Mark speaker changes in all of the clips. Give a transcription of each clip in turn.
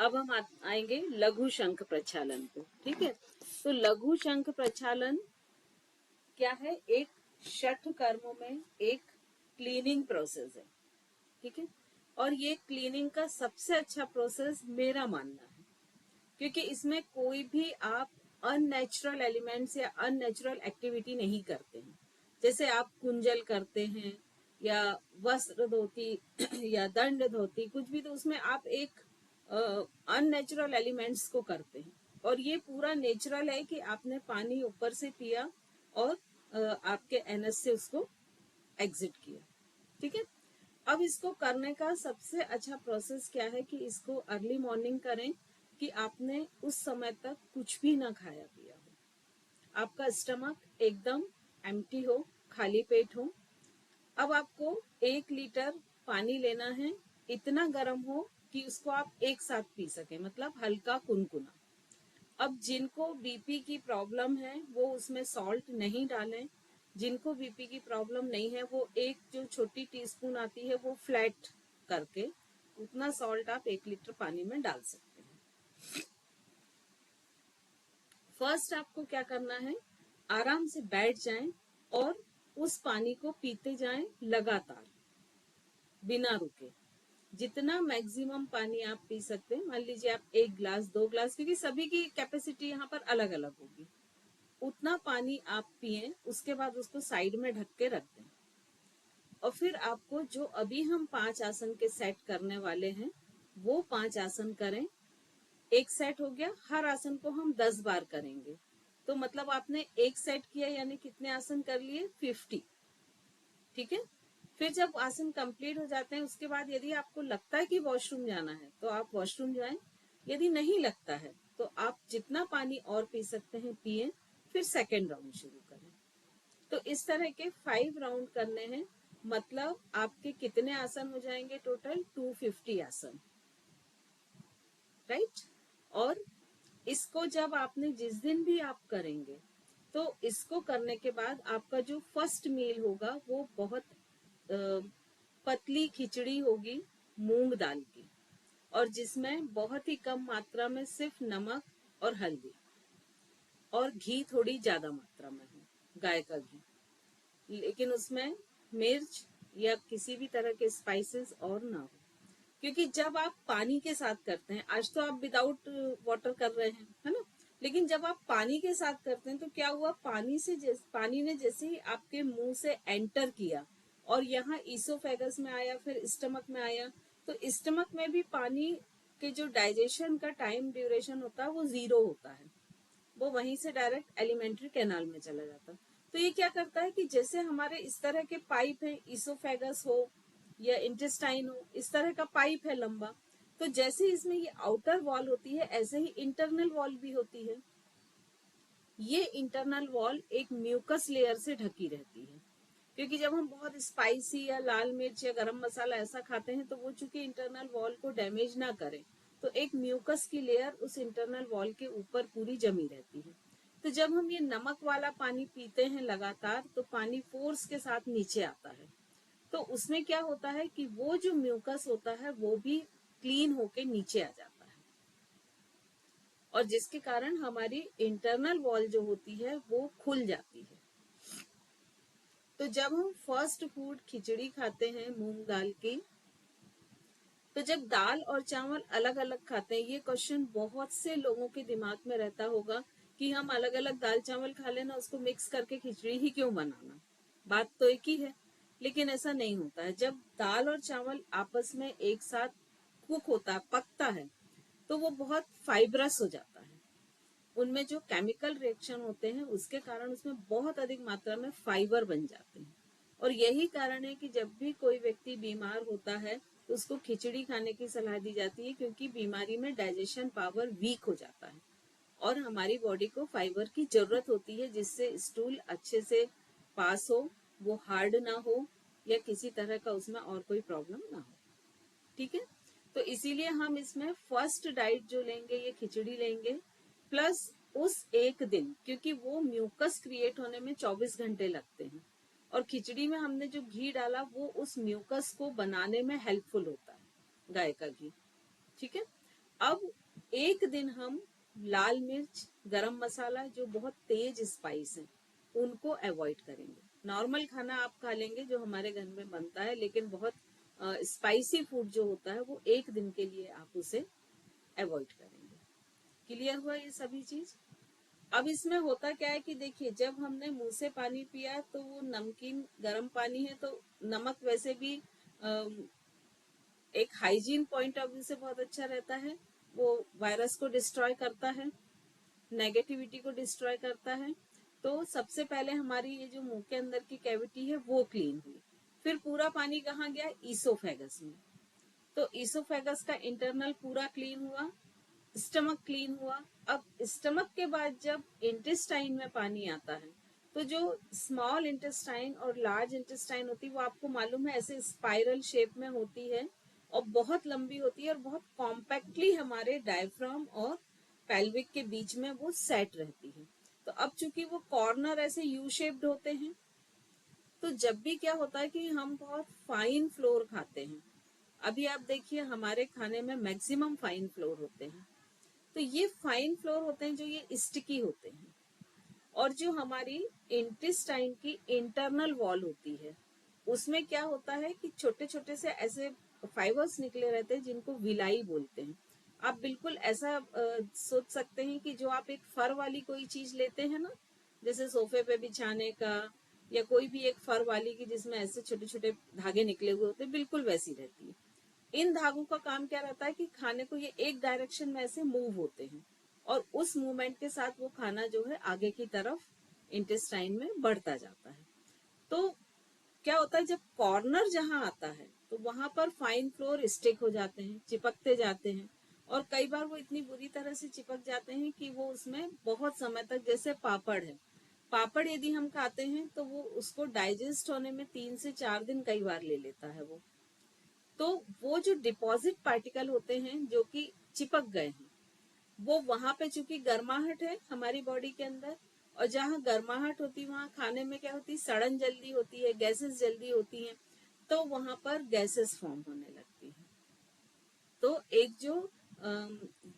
Speaker 1: अब हम आएंगे लघु शंख प्रक्षालन को। ठीक है, तो लघु शंख प्रक्षालन क्या है? एक षठ कर्मों में एक क्लीनिंग प्रोसेस है। ठीक है, और ये क्लीनिंग का सबसे अच्छा प्रोसेस मेरा मानना है, क्योंकि इसमें कोई भी आप अननेचुरल एलिमेंट्स या अननेचुरल एक्टिविटी नहीं करते हैं। जैसे आप कुंजल करते हैं या वस्त्र धोती या दंड धोती, कुछ भी, तो उसमें आप एक अननेचुरल एलिमेंट्स को करते हैं। और ये पूरा नेचुरल है कि आपने पानी ऊपर से पिया और आपके एनस से उसको एग्जिट किया। ठीक है, अब इसको करने का सबसे अच्छा प्रोसेस क्या है कि इसको अर्ली मॉर्निंग करें, कि आपने उस समय तक कुछ भी ना खाया पिया हो, आपका स्टमक एकदम एम्प्टी हो, खाली पेट हो। अब आपको 1 लीटर पानी लेना है, इतना गर्म हो कि उसको आप एक साथ पी सके, मतलब हल्का कुनकुना। अब जिनको बीपी की प्रॉब्लम है वो उसमें सॉल्ट नहीं डालें, जिनको बीपी की प्रॉब्लम नहीं है वो एक जो छोटी टीस्पून आती है वो फ्लैट करके उतना सॉल्ट आप 1 लीटर पानी में डाल सकते हैं। फर्स्ट आपको क्या करना है, आराम से बैठ जाएं और उस पानी को पीते जाएं लगातार, बिना रुके। जितना मैक्सिमम पानी आप पी सकते हैं, मान लीजिए आप 1 ग्लास 2 ग्लास, क्योंकि सभी की कैपेसिटी यहाँ पर अलग अलग होगी, उतना पानी आप पिए। उसके बाद उसको साइड में ढक के रख दें। और फिर आपको जो अभी हम 5 आसन के सेट करने वाले हैं वो 5 आसन करें। एक सेट हो गया, हर आसन को हम 10 बार करेंगे, तो मतलब आपने एक सेट किया यानी कितने आसन कर लिए? 50। ठीक है, फिर जब आसन कंप्लीट हो जाते हैं उसके बाद यदि आपको लगता है कि वॉशरूम जाना है तो आप वॉशरूम जाएं, यदि नहीं लगता है तो आप जितना पानी और पी सकते हैं पिए, फिर सेकेंड राउंड शुरू करें। तो इस तरह के 5 राउंड करने हैं, मतलब आपके कितने आसन हो जाएंगे? टोटल 250 आसन, राइट। और इसको जब आपने जिस दिन भी आप करेंगे तो इसको करने के बाद आपका जो फर्स्ट मील होगा वो बहुत पतली खिचड़ी होगी मूंग दाल की, और जिसमें बहुत ही कम मात्रा में सिर्फ नमक और हल्दी और घी थोड़ी ज्यादा मात्रा में हो, गाय का घी, लेकिन उसमें मिर्च या किसी भी तरह के स्पाइसेस और ना हो। क्योंकि जब आप पानी के साथ करते हैं, आज तो आप विदाउट वाटर कर रहे हैं, है ना, लेकिन जब आप पानी के साथ करते हैं तो क्या हुआ, पानी ने जैसे ही आपके मुंह से एंटर किया और यहाँ ईसोफेगस में आया, फिर स्टमक में आया, तो स्टमक में भी पानी के जो डाइजेशन का टाइम ड्यूरेशन होता है वो 0 होता है, वो वहीं से डायरेक्ट एलिमेंट्री कैनाल में चला जाता है। तो ये क्या करता है कि जैसे हमारे इस तरह के पाइप है, ईसोफेगस हो या इंटेस्टाइन हो, इस तरह का पाइप है लंबा, तो जैसे इसमें ये आउटर वॉल होती है ऐसे ही इंटरनल वॉल भी होती है। ये इंटरनल वॉल एक म्यूकस लेयर से ढकी रहती है, क्योंकि जब हम बहुत स्पाइसी या लाल मिर्च या गरम मसाला ऐसा खाते हैं तो वो चूंकि इंटरनल वॉल को डैमेज ना करे, तो एक म्यूकस की लेयर उस इंटरनल वॉल के ऊपर पूरी जमी रहती है। तो जब हम ये नमक वाला पानी पीते हैं लगातार, तो पानी फोर्स के साथ नीचे आता है, तो उसमें क्या होता है कि वो जो म्यूकस होता है वो भी क्लीन होके नीचे आ जाता है, और जिसके कारण हमारी इंटरनल वॉल जो होती है वो खुल जाती है। तो जब हम फर्स्ट फूड खिचड़ी खाते हैं मूंग दाल की, तो जब दाल और चावल अलग अलग खाते हैं, ये क्वेश्चन बहुत से लोगों के दिमाग में रहता होगा कि हम अलग अलग दाल चावल खा लेना, उसको मिक्स करके खिचड़ी ही क्यों बनाना, बात तो एक ही है। लेकिन ऐसा नहीं होता है। जब दाल और चावल आपस में एक साथ कुक होता है, पकता है, तो वो बहुत फाइब्रस हो जाता है। उनमें जो केमिकल रिएक्शन होते हैं उसके कारण उसमें बहुत अधिक मात्रा में फाइबर बन जाते हैं। और यही कारण है कि जब भी कोई व्यक्ति बीमार होता है तो उसको खिचड़ी खाने की सलाह दी जाती है, क्योंकि बीमारी में डाइजेशन पावर वीक हो जाता है और हमारी बॉडी को फाइबर की जरूरत होती है, जिससे स्टूल अच्छे से पास हो, वो हार्ड ना हो या किसी तरह का उसमें और कोई प्रॉब्लम ना हो। ठीक है, तो इसीलिए हम इसमें फर्स्ट डाइट जो लेंगे ये खिचड़ी लेंगे, प्लस उस एक दिन, क्योंकि वो म्यूकस क्रिएट होने में 24 घंटे लगते हैं, और खिचड़ी में हमने जो घी डाला वो उस म्यूकस को बनाने में हेल्पफुल होता है, गाय का घी। ठीक है, अब एक दिन हम लाल मिर्च, गरम मसाला जो बहुत तेज स्पाइस है उनको अवॉइड करेंगे। नॉर्मल खाना आप खा लेंगे जो हमारे घर में बनता है, लेकिन बहुत स्पाइसी फूड जो होता है वो एक दिन के लिए आप उसे अवॉइड करेंगे। क्लियर हुआ ये सभी चीज? अब इसमें होता क्या है कि देखिए, जब हमने मुंह से पानी पिया तो वो नमकीन गर्म पानी है, तो नमक वैसे भी एक हाइजीन पॉइंट ऑफ व्यू से बहुत अच्छा रहता है। वो वायरस को डिस्ट्रॉय करता है, नेगेटिविटी को डिस्ट्रॉय करता है। तो सबसे पहले हमारी ये जो मुंह के अंदर की कैविटी है वो क्लीन हुई। फिर पूरा पानी कहाँ गया? ईसोफेगस में। तो ईसोफेगस का इंटरनल पूरा क्लीन हुआ, स्टमक क्लीन हुआ। अब स्टमक के बाद जब इंटेस्टाइन में पानी आता है, तो जो स्मॉल इंटेस्टाइन और लार्ज इंटेस्टाइन होती है वो आपको मालूम है ऐसे स्पाइरल शेप में होती है और बहुत लंबी होती है और बहुत कॉम्पैक्टली हमारे डायफ्राम और पेल्विक के बीच में वो सेट रहती है। तो अब चूंकि वो कॉर्नर ऐसे यू शेप्ड होते हैं, तो जब भी क्या होता है कि हम बहुत फाइन फ्लोर खाते हैं, अभी आप देखिए हमारे खाने में मैक्सिमम फाइन फ्लोर होते हैं, तो ये फाइन फ्लोर होते हैं जो ये स्टिकी होते हैं। और जो हमारी इंटेस्टाइन की इंटरनल वॉल होती है उसमें क्या होता है कि छोटे छोटे से ऐसे फाइबर्स निकले रहते हैं जिनको विलाई बोलते हैं। आप बिल्कुल ऐसा सोच सकते हैं कि जो आप एक फर वाली कोई चीज लेते हैं ना, जैसे सोफे पे बिछाने का, या कोई भी एक फर वाली की जिसमें ऐसे छोटे छोटे धागे निकले हुए होते हैं, बिल्कुल वैसी रहती है। इन धागों का काम क्या रहता है कि खाने को ये एक डायरेक्शन में ऐसे मूव होते हैं और उस मूवमेंट के साथ वो खाना जो है आगे की तरफ इंटेस्टाइन में बढ़ता जाता है। तो क्या होता है, जब कॉर्नर जहां आता है तो वहां पर फाइन फ्लोर स्टिक हो जाते हैं, चिपकते जाते हैं, और कई बार वो इतनी बुरी तरह से चिपक जाते हैं कि वो उसमें बहुत समय तक, जैसे पापड़ है, पापड़ यदि हम खाते हैं तो वो उसको डाइजेस्ट होने में 3 से 4 दिन कई बार ले लेता है वो। तो वो जो डिपॉजिट पार्टिकल होते हैं जो कि चिपक गए हैं, वो वहां पे चूंकि गर्माहट है हमारी बॉडी के अंदर, और जहाँ गर्माहट होती है वहां खाने में क्या होती है, सड़न जल्दी होती है, गैसेस जल्दी होती हैं, तो वहां पर गैसेस फॉर्म होने लगती है। तो एक जो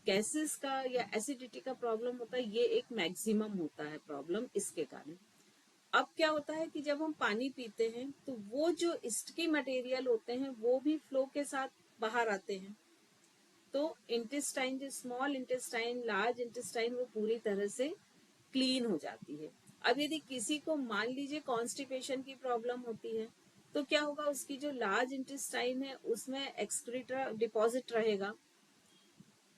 Speaker 1: गैसेस का या एसिडिटी का प्रॉब्लम होता है, ये एक मैक्सिमम होता है प्रॉब्लम इसके कारण। अब क्या होता है कि जब हम पानी पीते हैं तो वो जो स्टिकी मटेरियल होते हैं वो भी फ्लो के साथ बाहर आते हैं। तो इंटेस्टाइन, जो स्मॉल इंटेस्टाइन, लार्ज इंटेस्टाइन, वो पूरी तरह से क्लीन हो जाती है। अब यदि किसी को मान लीजिए कॉन्स्टिपेशन की प्रॉब्लम होती है, तो क्या होगा, उसकी जो लार्ज इंटेस्टाइन है उसमें एक्सक्रीटा डिपॉजिट रहेगा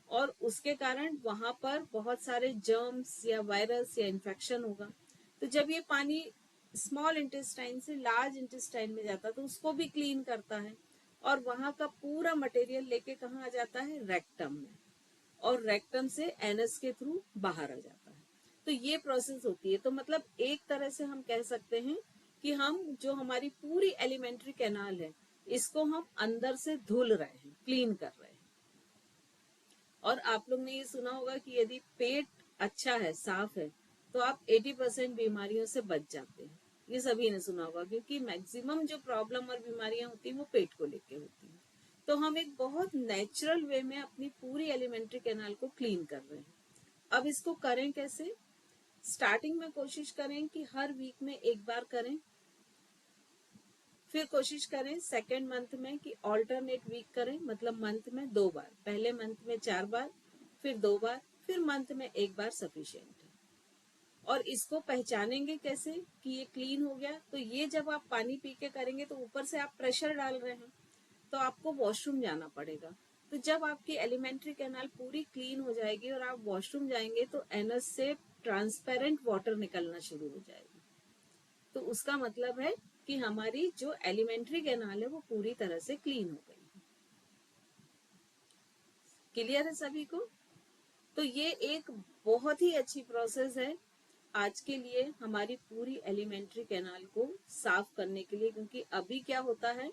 Speaker 1: और उसके कारण वहां पर बहुत सारे जर्म्स या वायरस या इन्फेक्शन होगा। तो जब ये पानी स्मॉल इंटेस्टाइन से लार्ज इंटेस्टाइन में जाता है तो उसको भी क्लीन करता है और वहां का पूरा मटेरियल लेके कहाँ आ जाता है, रेक्टम में, और रेक्टम से एनस के थ्रू बाहर आ जाता है। तो ये प्रोसेस होती है। तो मतलब एक तरह से हम कह सकते हैं कि हम जो हमारी पूरी एलिमेंट्री कैनाल है इसको हम अंदर से धुल रहे हैं, क्लीन कर रहे हैं। और आप लोग ने ये सुना होगा कि यदि पेट अच्छा है, साफ है, तो आप 80% बीमारियों से बच जाते हैं। ये सभी ने सुना होगा, क्योंकि मैक्सिमम जो प्रॉब्लम और बीमारियां होती हैं वो पेट को लेके होती हैं। तो हम एक बहुत नेचुरल वे में अपनी पूरी एलिमेंट्री कैनाल को क्लीन कर रहे हैं। अब इसको करें कैसे? स्टार्टिंग में कोशिश करें कि हर वीक में एक बार करें, फिर कोशिश करें सेकेंड मंथ में कि ऑल्टरनेट वीक करें, मतलब मंथ में 2 बार, पहले मंथ में 4 बार, फिर 2 बार, फिर मंथ में एक बार सफिशिएंट है। और इसको पहचानेंगे कैसे कि ये क्लीन हो गया? तो ये जब आप पानी पी के करेंगे तो ऊपर से आप प्रेशर डाल रहे हैं, तो आपको वॉशरूम जाना पड़ेगा। तो जब आपकी एलिमेंट्री कैनाल पूरी क्लीन हो जाएगी और आप वॉशरूम जाएंगे तो एनस से ट्रांसपेरेंट वाटर निकलना शुरू हो जाएगी। तो उसका मतलब है कि हमारी जो एलिमेंट्री कैनाल है वो पूरी तरह से क्लीन हो गई है। क्लियर है सभी को? तो ये एक बहुत ही अच्छी प्रोसेस है आज के लिए हमारी पूरी एलिमेंट्री कैनाल को साफ करने के लिए। क्योंकि अभी क्या होता है,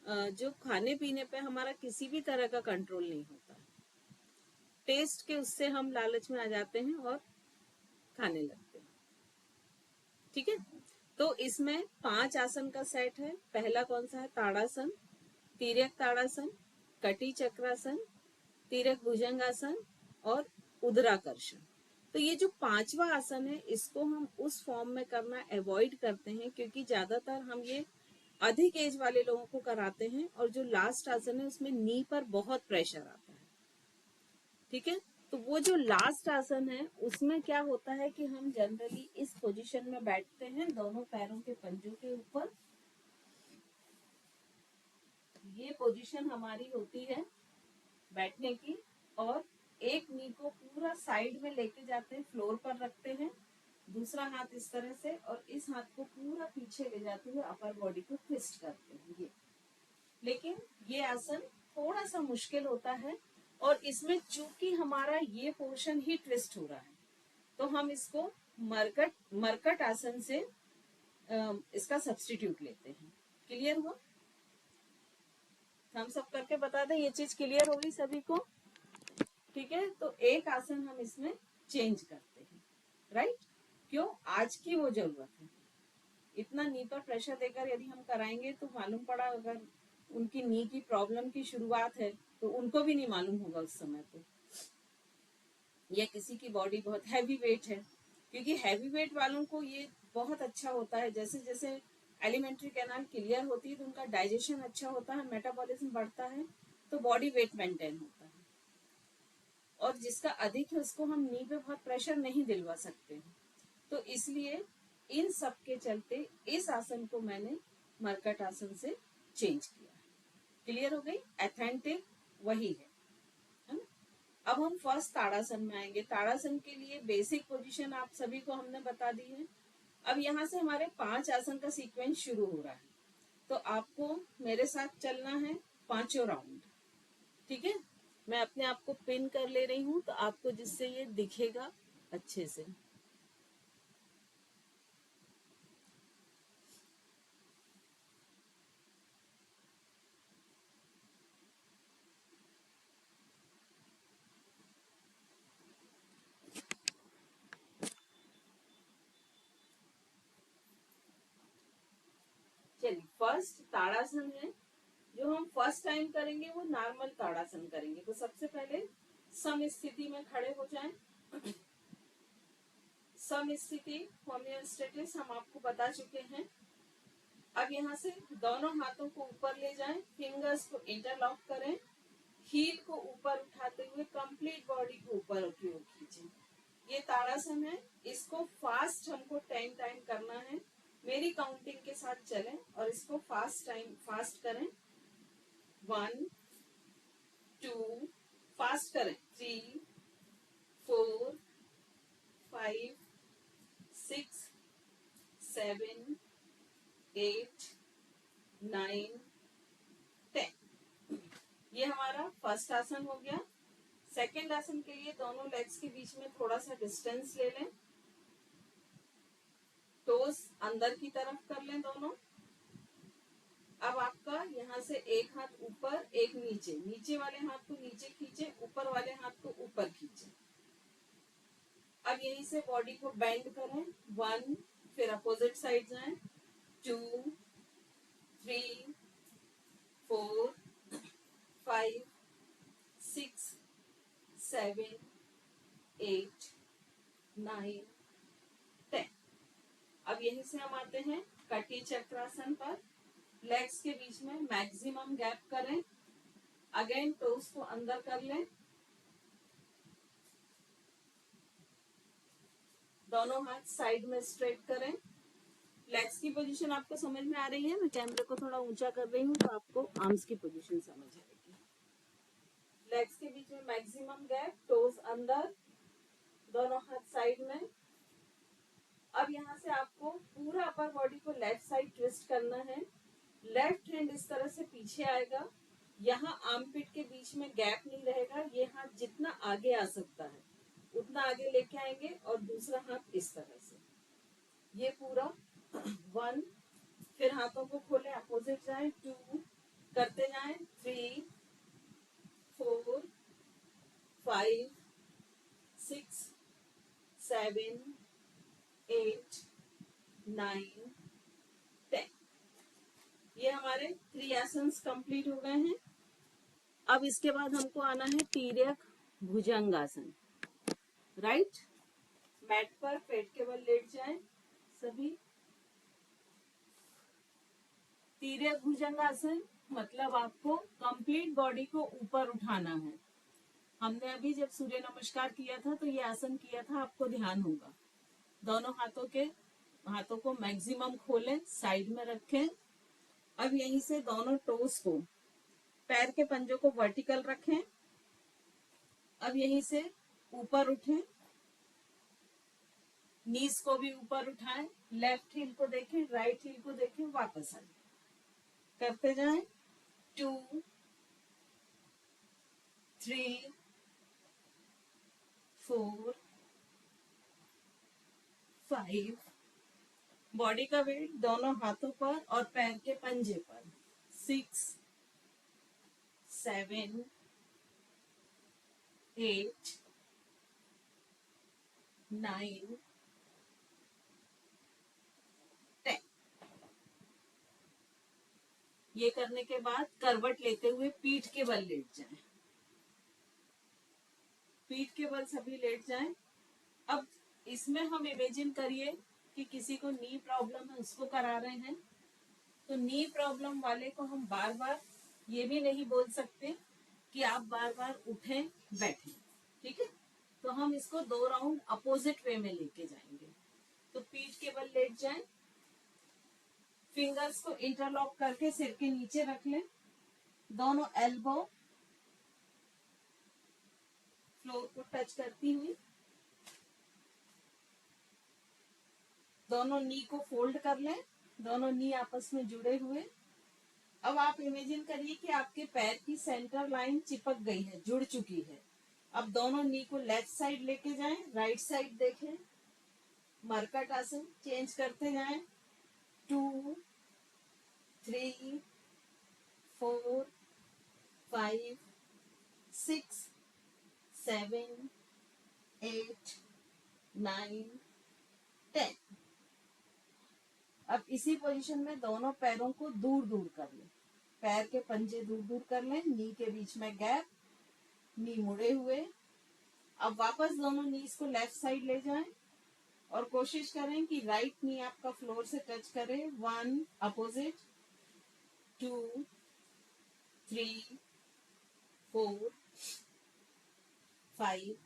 Speaker 1: जो खाने पीने पे हमारा किसी भी तरह का कंट्रोल नहीं होता, टेस्ट के उससे हम लालच में आ जाते हैं और खाने लगते हैं। ठीक है, तो इसमें 5 आसन का सेट है। पहला कौन सा है? ताड़ासन, तिर्यक ताड़ासन, कटी चक्रासन, तिर्यक भुजंगासन और उदराकर्षण। तो ये जो पांचवा आसन है इसको हम उस फॉर्म में करना अवॉइड करते हैं, क्योंकि ज्यादातर हम ये अधिक एज वाले लोगों को कराते हैं, और जो लास्ट आसन है उसमें नी पर बहुत प्रेशर आता है। ठीक है, तो वो जो लास्ट आसन है उसमें क्या होता है कि हम जनरली इस पोजीशन में बैठते हैं, दोनों पैरों के पंजों के ऊपर। ये पोजीशन हमारी होती है बैठने की, और एक नी को पूरा साइड में लेके जाते हैं, फ्लोर पर रखते हैं, दूसरा हाथ इस तरह से, और इस हाथ को पूरा पीछे ले जाते हुए अपर बॉडी को ट्विस्ट करते हैं ये। लेकिन ये आसन थोड़ा सा मुश्किल होता है, और इसमें चूंकि हमारा ये पोर्शन ही ट्विस्ट हो रहा है, तो हम इसको मरकट मरकट आसन से इसका सब्स्टिट्यूट लेते हैं। क्लियर हुआ? हम सब करके बता दें, ये चीज क्लियर होगी सभी को? ठीक है, तो एक आसन हम इसमें चेंज करते हैं, राइट? क्यों? आज की वो जरूरत है। इतना नी पर प्रेशर देकर यदि हम कराएंगे तो मालूम पड़ा अगर उनकी नी की प्रॉब्लम की शुरुआत है तो उनको भी नहीं मालूम होगा उस समय पे, या किसी की बॉडी बहुत हैवी वेट है। क्योंकि हैवी वेट वालों को ये बहुत अच्छा होता है, जैसे जैसे एलिमेंट्री कैनाल क्लियर होती है तो उनका डाइजेशन अच्छा होता है, मेटाबॉलिज्म बढ़ता है, तो बॉडी वेट मेंटेन होता है। और जिसका अधिक है उसको हम नी पे बहुत प्रेशर नहीं दिलवा सकते हैं। तो इसलिए इन सब के चलते इस आसन को मैंने मरकट आसन से चेंज किया। क्लियर हो गई? ऑथेंटिक वही है ना? अब हम फर्स्ट ताड़ासन में आएंगे। ताड़ासन के लिए बेसिक पोजीशन आप सभी को हमने बता दी है। अब यहाँ से हमारे 5 आसन का सीक्वेंस शुरू हो रहा है, तो आपको मेरे साथ चलना है पांचों राउंड। ठीक है, मैं अपने आप को पिन कर ले रही हूँ तो आपको जिससे ये दिखेगा अच्छे से। चलिए, फर्स्ट ताड़ासन है जो हम फर्स्ट टाइम करेंगे, वो नॉर्मल ताड़ासन करेंगे। तो सबसे पहले सम स्थिति में खड़े हो जाएं। सम स्थिति होमियोस्टेटिस हम आपको बता चुके हैं। अब यहाँ से दोनों हाथों को ऊपर ले जाएं, फिंगर्स को इंटरलॉक करें, हील को ऊपर उठाते हुए कंप्लीट बॉडी को ऊपर की ओर खींचें। ये ताड़ासन है, इसको फास्ट हमको 10 टाइम करना है। मेरी काउंटिंग के साथ चलें और इसको फास्ट करें। 1 2, फास्ट करें, 3 4 5 6 7 8 9 10। ये हमारा फर्स्ट आसन हो गया। सेकेंड आसन के लिए दोनों लेग्स के बीच में थोड़ा सा डिस्टेंस ले लें, टोस अंदर की तरफ कर लें दोनों। अब आपका यहाँ से एक हाथ ऊपर एक नीचे, नीचे वाले हाथ को नीचे खींचे, ऊपर वाले हाथ को ऊपर खींचे। अब यहीं से बॉडी को बेंड करें, 1, फिर अपोजिट साइड जाएं, 2 3 4 5 6 7 8 9 10। अब यहीं से हम आते हैं कटी चक्रासन पर। लेग्स के बीच में मैक्सिमम गैप करें, अगेन टोस को अंदर कर लें, दोनों हाथ साइड में स्ट्रेट करें। लेग्स की पोजीशन आपको समझ में आ रही है? मैं कैमरे को थोड़ा ऊंचा कर रही हूँ तो आपको आर्म्स की पोजीशन समझ आएगी। लेग्स के बीच में मैक्सिमम गैप, टोस अंदर, दोनों हाथ साइड में। अब यहाँ से आपको पूरा अपर बॉडी को लेफ्ट साइड ट्विस्ट करना है। लेफ्ट हैंड इस तरह से पीछे आएगा, यहाँ आर्मपिट के बीच में गैप नहीं रहेगा। ये हाथ जितना आगे आ सकता है उतना आगे लेके आएंगे, और दूसरा हाथ इस तरह से, ये पूरा 1, फिर हाथों को खोले, अपोजिट जाए, 2 करते जाए, 3 4 5 6 7 8 9 10। ये हमारे 3 आसन्स कंप्लीट हो गए हैं। अब इसके बाद हमको आना है तिर्यक भुजंगासन। राइट, मैट पर पेट के बल लेट जाएं सभी। तिर्यक भुजंगासन मतलब आपको कंप्लीट बॉडी को ऊपर उठाना है। हमने अभी जब सूर्य नमस्कार किया था तो ये आसन किया था, आपको ध्यान होगा। दोनों हाथों को मैक्सिमम खोलें, साइड में रखें। अब यहीं से दोनों टोस को, पैर के पंजों को वर्टिकल रखें। अब यहीं से ऊपर उठें, नीज को भी ऊपर उठाएं, लेफ्ट हील को देखें, राइट हील को देखें, वापस आए, करते जाएं। 2 3 4 5। बॉडी का वेट दोनों हाथों पर और पैर के पंजे पर। 6 7 8 9 10। ये करने के बाद करवट लेते हुए पीठ के बल लेट जाएं। पीठ के बल सभी लेट जाएं। अब इसमें हम इमेजिन करिए कि किसी को नी प्रॉब्लम है, उसको करा रहे हैं। तो नी प्रॉब्लम वाले को हम बार बार ये भी नहीं बोल सकते कि आप बार बार उठें बैठें, ठीक है। तो हम इसको 2 राउंड अपोजिट वे में लेके जाएंगे। तो पीठ के बल लेट जाएं, फिंगर्स को इंटरलॉक करके सिर के नीचे रख लें, दोनों एल्बो फ्लोर को टच करती हुई, दोनों नी को फोल्ड कर लें, दोनों नी आपस में जुड़े हुए। अब आप इमेजिन करिए कि आपके पैर की सेंटर लाइन चिपक गई है, जुड़ चुकी है। अब दोनों नी को लेफ्ट साइड लेके जाएं, राइट साइड देखें, मरकट आसन चेंज करते जाएं। 2 3 4 5 6 7 8 9 10। अब इसी पोजीशन में दोनों पैरों को दूर दूर कर लें, पैर के पंजे दूर दूर कर लें, नी के बीच में गैप, नी मुड़े हुए। अब वापस दोनों नीज को लेफ्ट साइड ले जाएं और कोशिश करें कि राइट नी आपका फ्लोर से टच करे। 1 अपोजिट, 2 3 4 5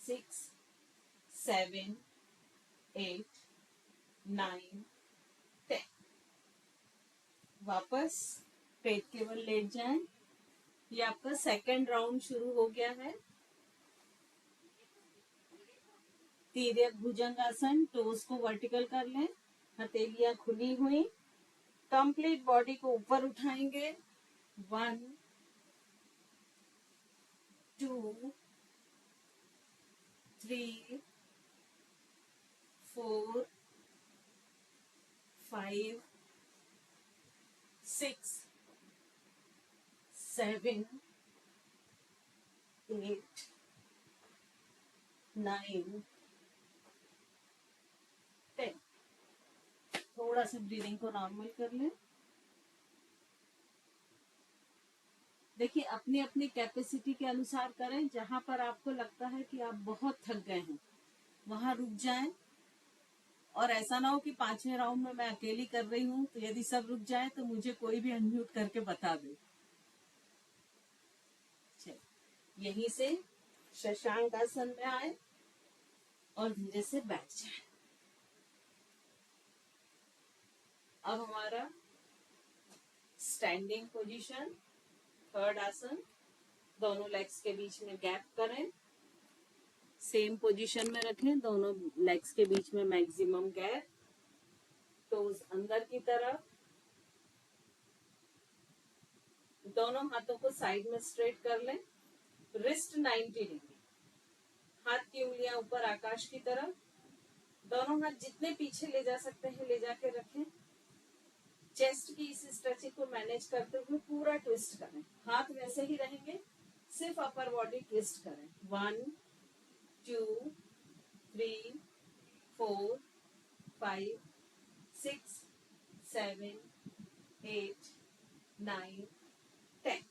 Speaker 1: 6 7 8 9 10। वापस पेट के बल लेट जाएं। ये आपका सेकंड राउंड शुरू हो गया है। तिर्यक भुजंगासन, टोस को वर्टिकल कर लें, हथेलियां खुली हुई, कंप्लीट बॉडी को ऊपर उठाएंगे। 1 2 3 4 5 6 7 8 9 10। थोड़ा सा ब्रीदिंग को नॉर्मल कर लें। देखिए, अपनी अपनी कैपेसिटी के अनुसार करें। जहां पर आपको लगता है कि आप बहुत थक गए हैं, वहां रुक जाएं। और ऐसा ना हो कि 5वें राउंड में मैं अकेली कर रही हूँ, तो यदि सब रुक जाए तो मुझे कोई भी अनम्यूट करके बता दे। यहीं से शशांक आसन में आए और धीरे से बैठ जाए। अब हमारा स्टैंडिंग पोजीशन, थर्ड आसन। दोनों लेग्स के बीच में गैप करें, सेम पोजीशन में रखें, दोनों लेग्स के बीच में मैक्सिमम गैप, टोज अंदर की तरफ, दोनों हाथों को साइड में स्ट्रेट कर लें, रिस्ट 90 डिग्री, हाथ की उंगलियां ऊपर आकाश की तरफ, दोनों हाथ जितने पीछे ले जा सकते हैं ले जाके रखें। चेस्ट की इस स्ट्रेचिंग को मैनेज करते हुए पूरा ट्विस्ट करें, हाथ वैसे ही रहेंगे, सिर्फ अपर बॉडी ट्विस्ट करें। 1 2 3 4 5 6 7 8 9 10।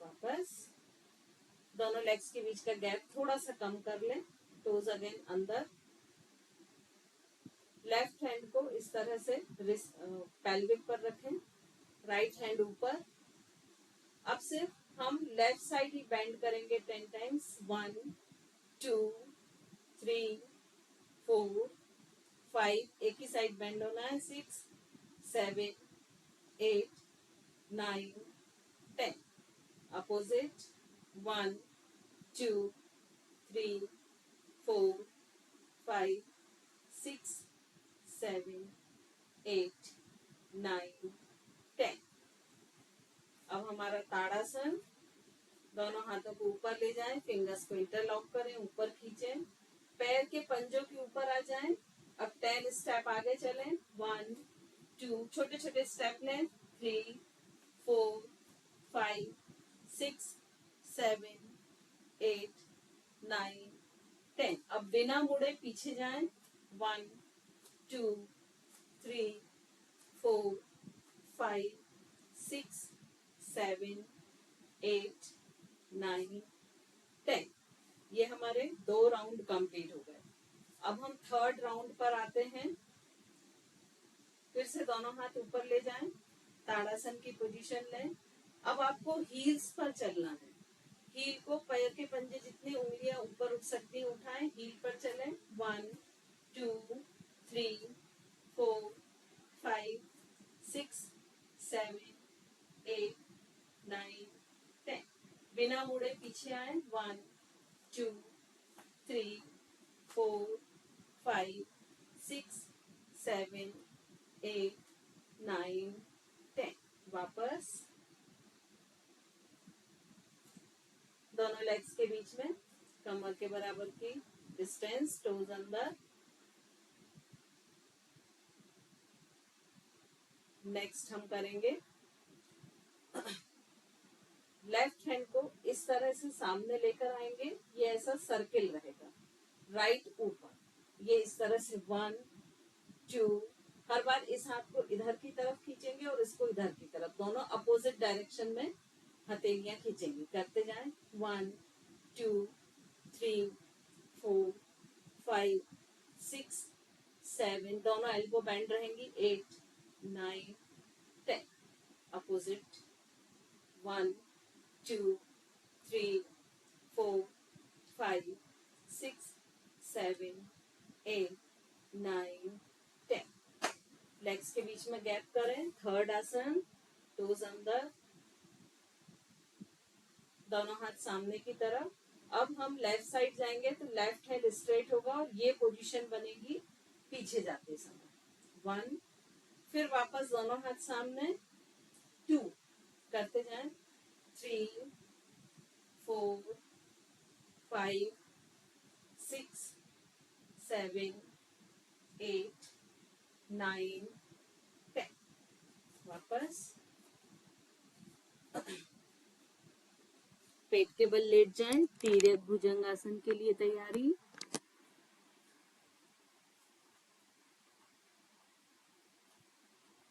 Speaker 1: वापस दोनों लेग्स के बीच का गैप थोड़ा सा कम कर लें, टोज अगेन अंदर। लेफ्ट हैंड को इस तरह से पेल्विक पर रखें, राइट हैंड ऊपर। अब सिर्फ हम लेफ्ट साइड ही बेंड करेंगे 10 टाइम्स। 1 2 3 4 5, एक ही साइड बेंड होना है। 6 7 8 9 10, अपोजिट। 1 2 3 4 5 6 7 8 9 10। अब हमारा ताड़ासन, दोनों हाथों को ऊपर ले जाएं, फिंगर्स को इंटरलॉक करें, ऊपर खींचें, पैर के पंजों के ऊपर आ जाएं। अब 10 स्टेप आगे चलें। 1 2, छोटे छोटे स्टेप लें। 3 4 5 6 7 8 9 10। अब बिना मुड़े पीछे जाएं। 1 2 3 4 5 6 7 8 9 10। ये हमारे 2 राउंड कंप्लीट हो गए। अब हम थर्ड राउंड पर आते हैं। फिर से दोनों हाथ ऊपर ले जाएं, ताड़ासन की पोजीशन लें। अब आपको हील्स पर चलना है। हील को पैर के पंजे जितनी उंगलियां ऊपर उठ सकती उठाएं, हील पर चलें। 1 2 3 4 5 6 7 8 9 10। बिना मुड़े पीछे आए। 1 2 3 4 5 6 7 8 9 10। वापस दोनों लेग्स के बीच में कमर के बराबर की डिस्टेंस, टोज अंदर। नेक्स्ट हम करेंगे लेफ्ट हैंड को इस तरह से सामने लेकर आएंगे, ये ऐसा सर्किल रहेगा, राइट ऊपर, ये इस तरह से 1 2। हर बार इस हाथ को इधर की तरफ खींचेंगे और इसको इधर की तरफ, दोनों अपोजिट डायरेक्शन में हथेलियां खींचेंगे। करते जाएं। 1 2 3 4 5 6 7, दोनों एल्बो बेंड रहेंगी। 8 9 10, अपोजिट। 1 2 3 4 5 6 7 8 9 10। लेग्स के बीच में गैप करें। थर्ड आसन, टोज अंदर, दोनों हाथ सामने की तरफ। अब हम लेफ्ट साइड जाएंगे तो लेफ्ट हैंड स्ट्रेट होगा और ये पोजीशन बनेगी पीछे जाते समय। 1, फिर वापस दोनों हाथ सामने। 2, करते जाएं। 3 4 5 6 7 8 9 10। वापस पेट के बल लेट जाएं, तिर्यक भुजंगासन के लिए तैयारी।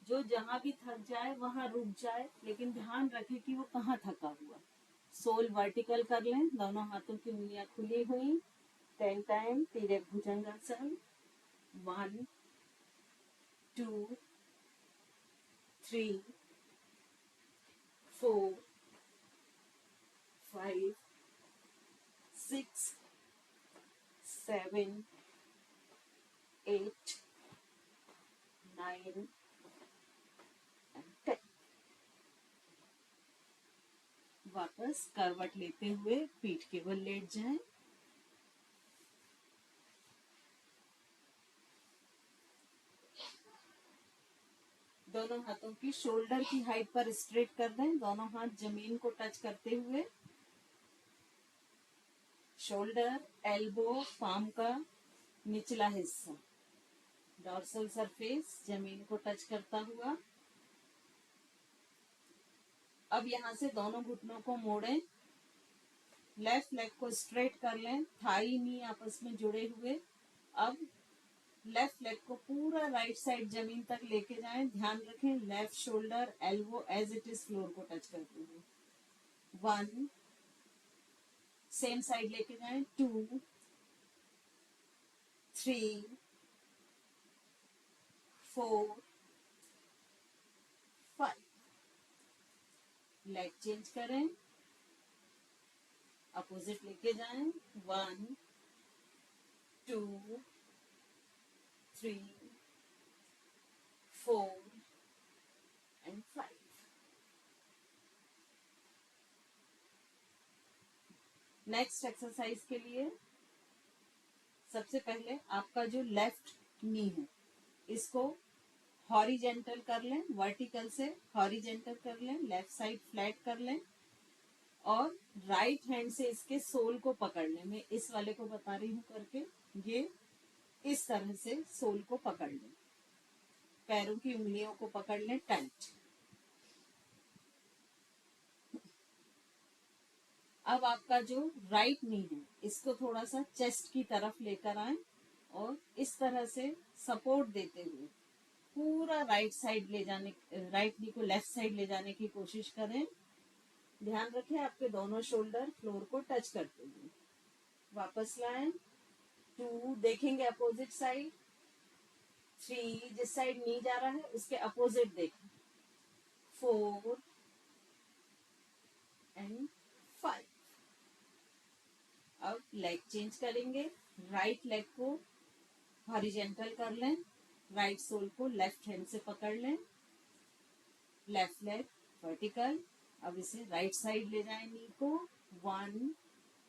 Speaker 1: जो जहां भी थक जाए वहां रुक जाए, लेकिन ध्यान रखे कि वो कहाँ थका हुआ। सोल वर्टिकल कर लें, दोनों हाथों की उंगलियां खुली हुई। 10 टाइम तिर्यक भुजंगासन। 1 2 3 4 5 6 7 8 9 10। वापस करवट लेते हुए पीठ के बल लेट जाएं। दोनों हाथों की शोल्डर की हाइट पर स्ट्रेट कर दें, दोनों हाथ जमीन को टच करते हुए। शोल्डर, एल्बो, पाम का निचला हिस्सा, डॉर्सल सरफेस जमीन को टच करता हुआ। अब यहाँ से दोनों घुटनों को मोड़ें, लेफ्ट लेग को स्ट्रेट कर लें, थाई नी आपस में जुड़े हुए। अब लेफ्ट लेग को पूरा राइट साइड जमीन तक लेके जाएं। ध्यान रखें left shoulder, elbow as it is floor को टच करते हुए। 1 सेम साइड लेके जाएं, 2 3 4 5। लेग चेंज करें, अपोजिट लेके जाएं, 1 2 3 4 एंड 5। नेक्स्ट एक्सरसाइज के लिए सबसे पहले आपका जो लेफ्ट नी है इसको हॉरिजेंटल कर लें, वर्टिकल से हॉरिजेंटल कर लें, लेफ्ट साइड फ्लैट कर लें और राइट हैंड से इसके सोल को पकड़ लें। मैं इस वाले को बता रही हूँ करके, ये इस तरह से सोल को पकड़ लें, पैरों की उंगलियों को पकड़ लें टाइट। अब आपका जो राइट नी है इसको थोड़ा सा चेस्ट की तरफ लेकर आए और इस तरह से सपोर्ट देते हुए पूरा राइट साइड ले जाने, राइट नी को लेफ्ट साइड ले जाने की कोशिश करें। ध्यान रखें आपके दोनों शोल्डर फ्लोर को टच करते हुए। वापस लाएं, 2 देखेंगे अपोजिट साइड, 3 जिस साइड नी जा रहा है उसके अपोजिट देखें, 4 एंड 5। अब लेग चेंज करेंगे, राइट लेग को हॉरिजेंटल कर लें, राइट सोल को लेफ्ट हैंड से पकड़ लें, लेफ्ट लेग वर्टिकल। अब इसे राइट साइड ले जाएं नी को, 1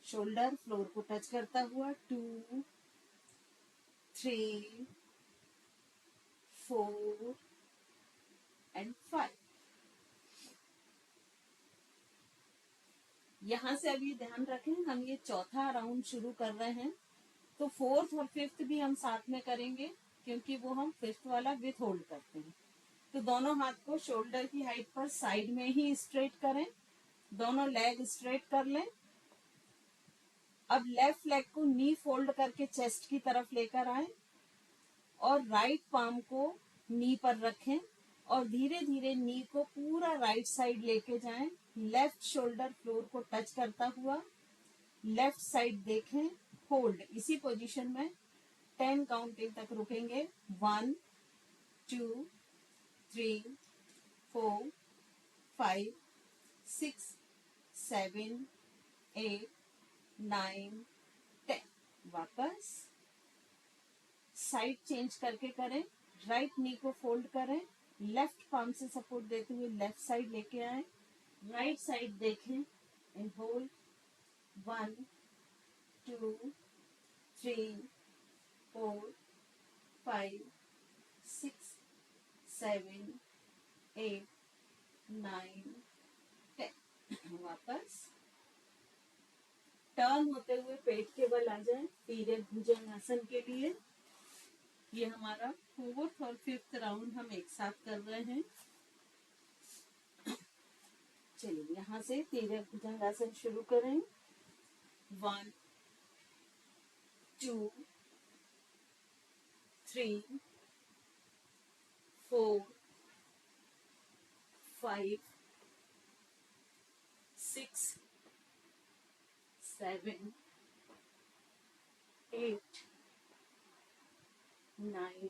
Speaker 1: शोल्डर फ्लोर को टच करता हुआ, 2 3 4 एंड 5। यहां से अब ये ध्यान रखें हम ये चौथा राउंड शुरू कर रहे हैं तो फोर्थ और फिफ्थ भी हम साथ में करेंगे क्योंकि वो हम फिफ्थ वाला विथ होल्ड करते हैं। तो दोनों हाथ को शोल्डर की हाइट पर साइड में ही स्ट्रेट करें, दोनों लेग स्ट्रेट कर लें। अब लेफ्ट लेग को नी फोल्ड करके चेस्ट की तरफ लेकर आए और राइट पाम को नी पर रखें और धीरे धीरे नी को पूरा राइट साइड लेके जाएं, लेफ्ट शोल्डर फ्लोर को टच करता हुआ, लेफ्ट साइड देखें, होल्ड इसी पोजीशन में 10 काउंटिंग तक रुकेंगे, 1 2 3 4 5 6 7 8 9 10। वापस साइड चेंज करके करें, राइट नी को फोल्ड करें, लेफ्ट पाम से सपोर्ट देते हुए लेफ्ट साइड लेके आए, राइट साइड देखें एंड होल्ड, 1 2 3 4 5 6 7 8 9 10। वापस टर्न होते हुए पेट के बल आ जाए, तिर्यक भुजंगासन के लिए। ये हमारा फोर्थ और फिफ्थ राउंड हम एक साथ कर रहे हैं। चलिए यहाँ से तिर्यक भुजंगासन शुरू करें, 1 2 3 4 5 6 7 8 9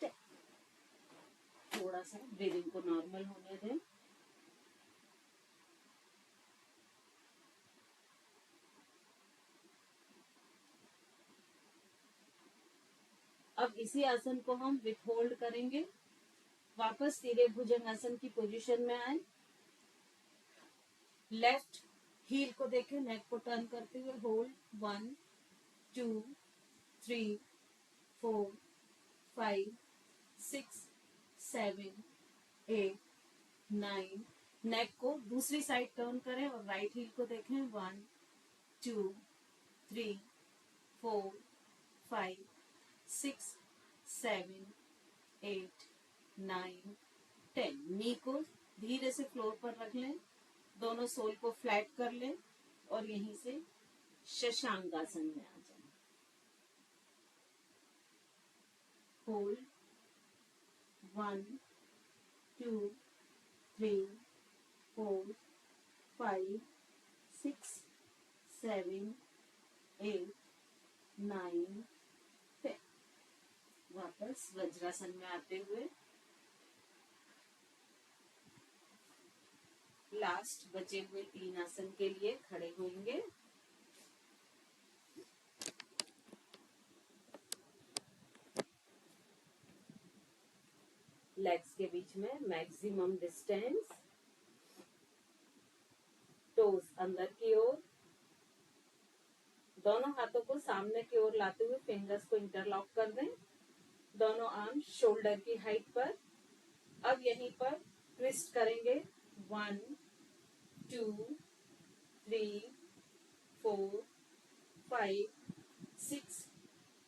Speaker 1: 10। थोड़ा सा ब्रीदिंग को नॉर्मल होने दें। अब इसी आसन को हम विथ होल्ड करेंगे। वापस तिर्यक भुजंगासन की पोजीशन में आए, लेफ्ट हील को देखें, नेक को टर्न करते हुए होल्ड, 1 2 3 4 5 6 7 8 9। नेक को दूसरी साइड टर्न करें और राइट हील को देखें, 1 2 3 4 5 6 7 8 9 10। नी को धीरे से फ्लोर पर रख लें, दोनों सोल को फ्लैट कर लें और यहीं से शशांकासन में आ जाएं। होल्ड, 1 2 3 4 5 6 7 8 9 10। वापस वज्रासन में आते हुए लास्ट बचे हुए 3 आसन के लिए खड़े होंगे। लेग्स के बीच में मैक्सिमम डिस्टेंस, टोज अंदर की ओर, दोनों हाथों को सामने की ओर लाते हुए फिंगर्स को इंटरलॉक कर दें, दोनों आर्म शोल्डर की हाइट पर। अब यहीं पर ट्विस्ट करेंगे। 1 2 3 4 5 6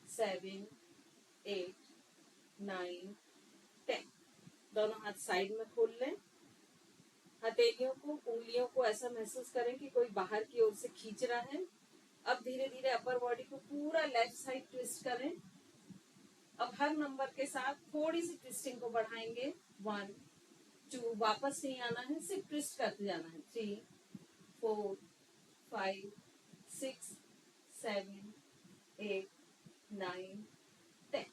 Speaker 1: 7 8 9 10। दोनों हाथ साइड में खोल लें। हथेलियों को, उंगलियों को ऐसा महसूस करें कि कोई बाहर की ओर से खींच रहा है। अब धीरे धीरे अपर बॉडी को पूरा लेफ्ट साइड ट्विस्ट करें। अब हर नंबर के साथ थोड़ी सी ट्विस्टिंग को बढ़ाएंगे। 1 2, वापस नहीं आना है, सिर्फ ट्विस्ट करते जाना है। 3 4 5 6 7 8 9 10।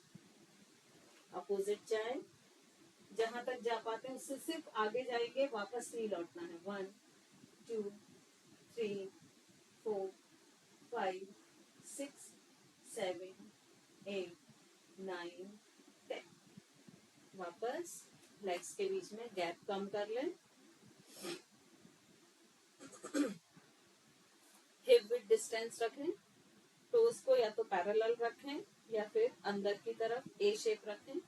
Speaker 1: अपोजिट जाए, जहां तक जा पाते हैं उससे सिर्फ आगे जाएंगे, वापस नहीं लौटना है। 1 2 3 4 5 6 7 8 9 10। वापस लेग्स के बीच में गैप कम कर लें। हिप विड्थ डिस्टेंस रखें। टोज को या तो पैरेलल रखें या फिर अंदर की तरफ ए शेप रखें।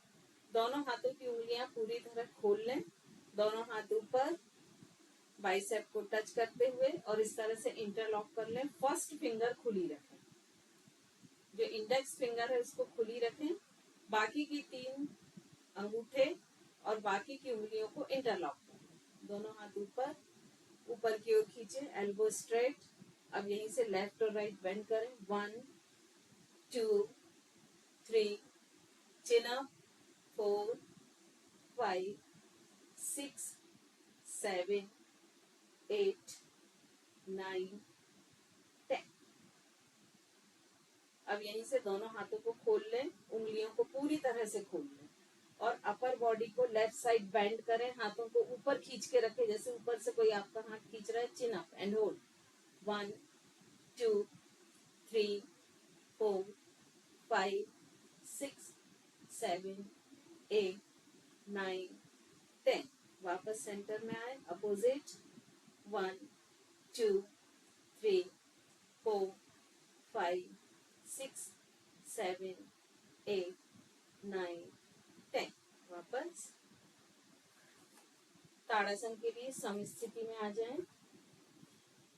Speaker 1: दोनों हाथों की उंगलियां पूरी तरह खोल लें। दोनों हाथ ऊपर बाइसेप को टच करते हुए और इस तरह से इंटरलॉक कर लें। फर्स्ट फिंगर खुली रखें, जो इंडेक्स फिंगर है उसको खुली रखें। बाकी की 3 अंगूठे और बाकी की उंगलियों को इंटरलॉक करें। दोनों हाथ ऊपर ऊपर की ओर खींचे, एल्बो स्ट्रेट। अब यहीं से लेफ्ट और राइट बेंड करें। 1 2 3, चिन अप। 4 5 6 7 8 9 10। अब यहीं से दोनों हाथों को खोल लें, उंगलियों को पूरी तरह से खोल लें और अपर बॉडी को लेफ्ट साइड बेंड करें। हाथों को ऊपर खींच के रखें, जैसे ऊपर से कोई आपका हाथ खींच रहा है। चिन अप एंड होल्ड। 1 2 3 4 5 6 7 8 9 10। वापस सेंटर में आए। अपोजिट। 1 2 3 4 5 6 7 8 9 10। वापस ताड़ासन के लिए सम स्थिति में आ जाएं।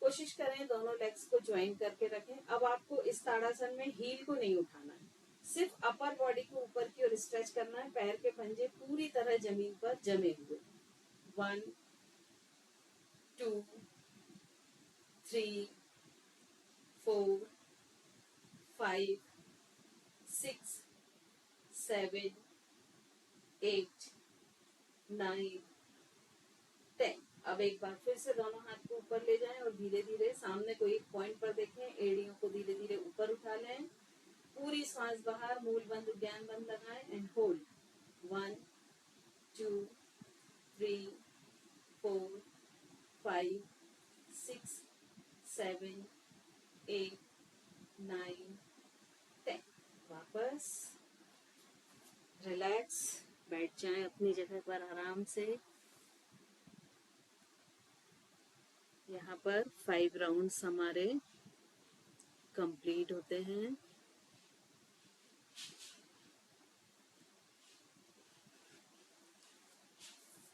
Speaker 1: कोशिश करें दोनों लेग्स को ज्वाइन करके रखें। अब आपको इस ताड़ासन में हील को नहीं उठाना है, सिर्फ अपर बॉडी को ऊपर की ओर स्ट्रेच करना है। पैर के पंजे पूरी तरह जमीन पर जमे हुए। 1 2 3 4 5 6 7 8 9 10। अब एक बार फिर से दोनों हाथ को ऊपर ले जाएं और धीरे धीरे सामने को एक पॉइंट पर देखें। एड़ियों को धीरे धीरे ऊपर उठा लें। पूरी सांस बाहर, मूल बंद, उद्यान बंद लगाएं एंड होल्ड। 1 2 3 4 5 6 7 8 9 10। वापस रिलैक्स बैठ जाएं अपनी जगह पर आराम से। यहाँ पर 5 राउंड्स हमारे कंप्लीट होते हैं।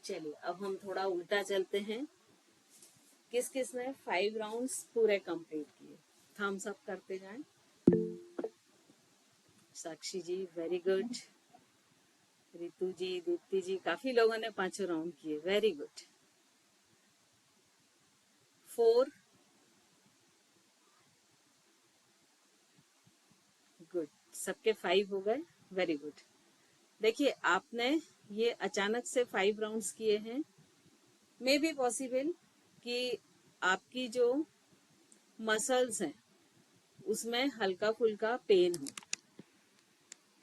Speaker 1: चलिए अब हम थोड़ा उल्टा चलते हैं। किस किस ने 5 राउंड्स पूरे कंप्लीट किए, थम्स अप करते जाएं। साक्षी जी वेरी गुड। रितु जी, दीप्ति जी, काफी लोगों ने 5 राउंड किए, वेरी गुड। 4 गुड, सबके 5 हो गए, वेरी गुड। देखिए आपने ये अचानक से 5 राउंड्स किए हैं। मे बी पॉसिबल कि आपकी जो मसल्स हैं उसमें हल्का फुल्का पेन हो,